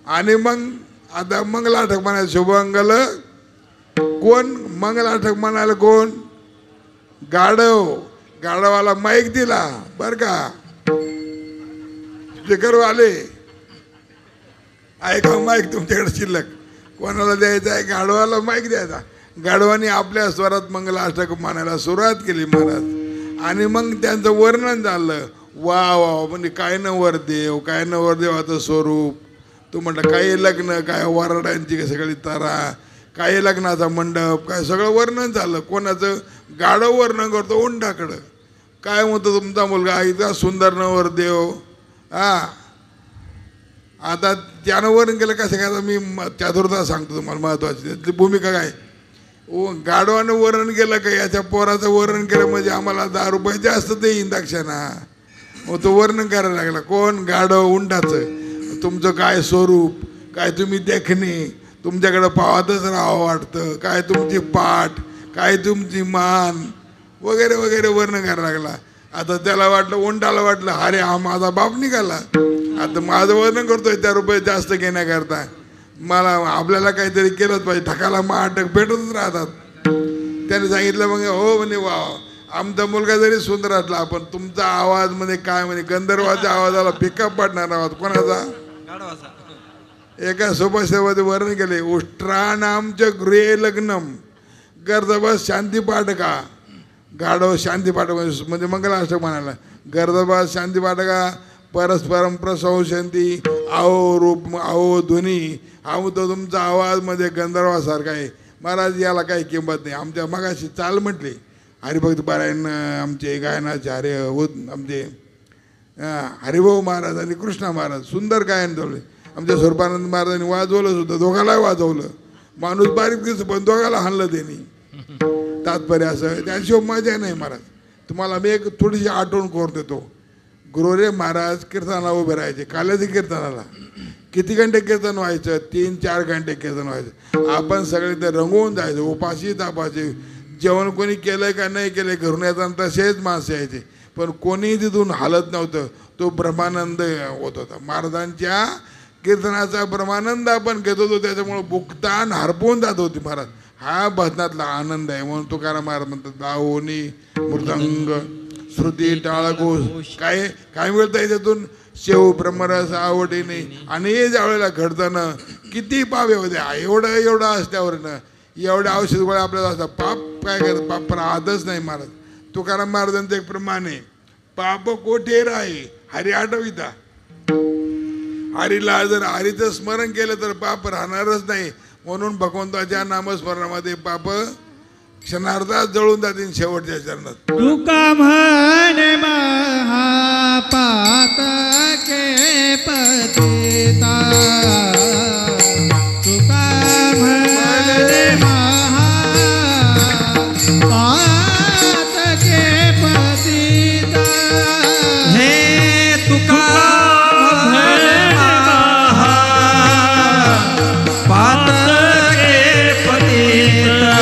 आणि मग आता मंगलाष्टक म्हणायला शुभमंगल कोण मंगलाष्टक म्हणायला कोण गाढवाला माईक दिला बर का स्पीकरवाले ऐका माईक तुमच्याकडे शिल्लक कोणाला द्यायचा आहे गाढवाला माईक द्यायचा. गाढवाने आपल्या स्वरात मंगलाष्टक म्हणायला सुरुवात केली महाराज. आणि मग त्यांचं वर्णन झालं. वा म्हणजे काय नवरदेवाचं स्वरूप. तू म्हटलं काही लग्न काय वराडांची सगळी तारा काही लग्नाचा मंडप काय सगळं वर्णन झालं. कोणाचं गाढव वर्णन करतो उंटाकडं काय म्हणतो तुमचा मुलगा इतका सुंदर नवरदेव. आता त्यानं वर्णन केलं कसं काय मी चतुर्था सांगतो तुम्हाला महत्वाची त्यातली भूमिका काय. गाढवानं वर्णन केलं का याच्या पोराचं वर्णन केलं म्हणजे आम्हाला 10 रुपये जास्त देईन दक्षिणा. मग तो वर्णन करायला लागला कोण गाढव उंटाचं. तुमचं काय स्वरूप काय तुम्ही देखणे तुमच्याकडं पावातच राहावं वाटतं काय तुमची पाठ काय तुमची मान वगैरे वगैरे वर्णन करायला लागला. आता त्याला वाटलं उंटाला वाटलं अरे हा माझा बाप निघाला आता माझं वर्णन करतोय 10 रुपये जास्त घेण्याकरता मला आपल्याला काहीतरी केलंच पाहिजे. ठकाला माटक भेटतच राहतात. त्याने सांगितलं मग हो म्हणे वा आमचा मुलगा जरी सुंदर असला पण तुमचा आवाज मध्ये काय म्हणे गंधर्वाच्या आवाजाला पिकअप पाडणार आवाज कोणाचा एका सोपामध्ये वर्णन केले. उष्ट्राणामच्या गृहे लग्नम गर्दबस शांतीपाठका गाढव शांतीपाठक म्हणजे मंगलाष्टक म्हणाला. गर्दबस शांतीपाठका परस्परम प्रसंशंती आओ रूप आओ ध्वनी हा तो तुमचा आवाज मध्ये गंधर्वासारखा आहे. महाराज याला काही किंमत नाही. आमच्या मगाशी चाल म्हटली हरिभक्त पारायण आमचे गायनाचे आमचे हरिभाऊ महाराज आणि कृष्णा महाराज सुंदर गायन ठेवले. आमच्या स्वरूपानंद महाराजांनी वाजवलं सुद्धा, दोघालाही वाजवलं. माणूस बारीक दिसतो पण दोघाला हाणलं त्यांनी. तात्पर्य असं त्याशिवाय मजा नाही. महाराज तुम्हाला मी एक थोडीशी आठवण करून देतो. गुरुरे महाराज कीर्तनाला उभे राहायचे. काल्याच्या कीर्तनाला किती घंटे कीर्तन व्हायचं? 3-4 घंटे कीर्तन व्हायचं. आपण सगळे ते रंगवून जायचं, उपाशी तापाचे. जेवण कोणी केलंय का नाही केलंय घरून येताना तसेच माणसं यायचे, पण कोणीही तिथून हालत नव्हतं. तो ब्रह्मानंद होत होता. महाराजांच्या कीर्तनाचा ब्रह्मानंद आपण घेत होतो, त्याच्यामुळं बुकतान हरपून जात होती. महाराज हा भजनातला आनंद आहे. म्हणून तुकाराम महाराज म्हणतात दावोनी मृदंग श्रुती टाळघोष काय काय मिळतं याच्यातून? शेव ब्रह्मरस आवडीने. आणि ज्या वेळेला घडताना किती पाप होते एवढं असल्यावरनं एवढ्या औषध गोळ्या आपल्याला असतात. पाप काय करत? पाप आदच नाही. महाराज तुकाराम महाराजांचं एक प्रमाण आहे, पाप कोठे राही हरी आठविता. हरीला जर हरीचं स्मरण केलं तर पाप राहणारच नाही. म्हणून भगवंताच्या नामस्मरणामध्ये पाप क्षणार्धात जळून जातील शेवटच्या चरणात. तुका म्हणे महापातके पतिता, तुका म्हणे महापातके पतिता. हे तुका म्हणे महापातके पतिता,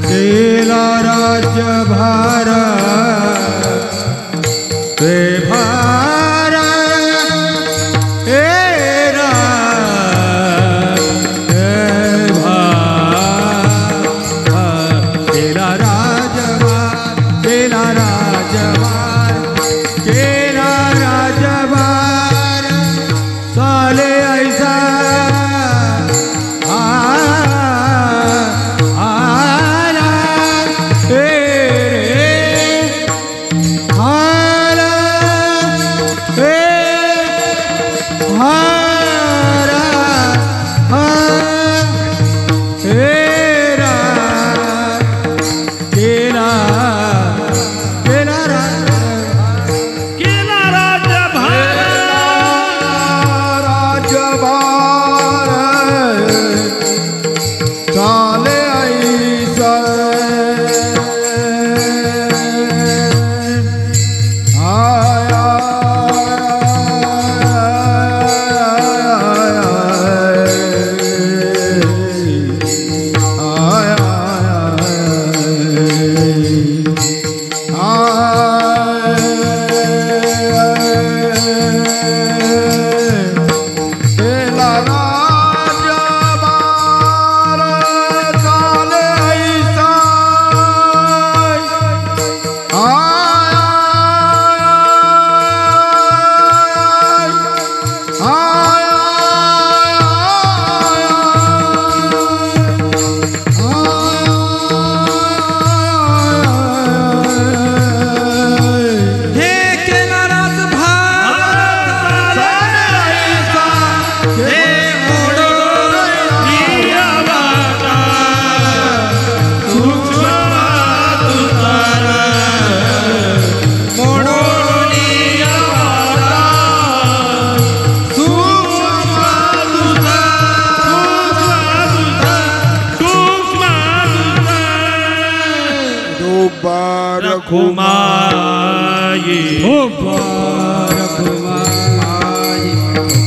केला राज्य भार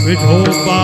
विठोबा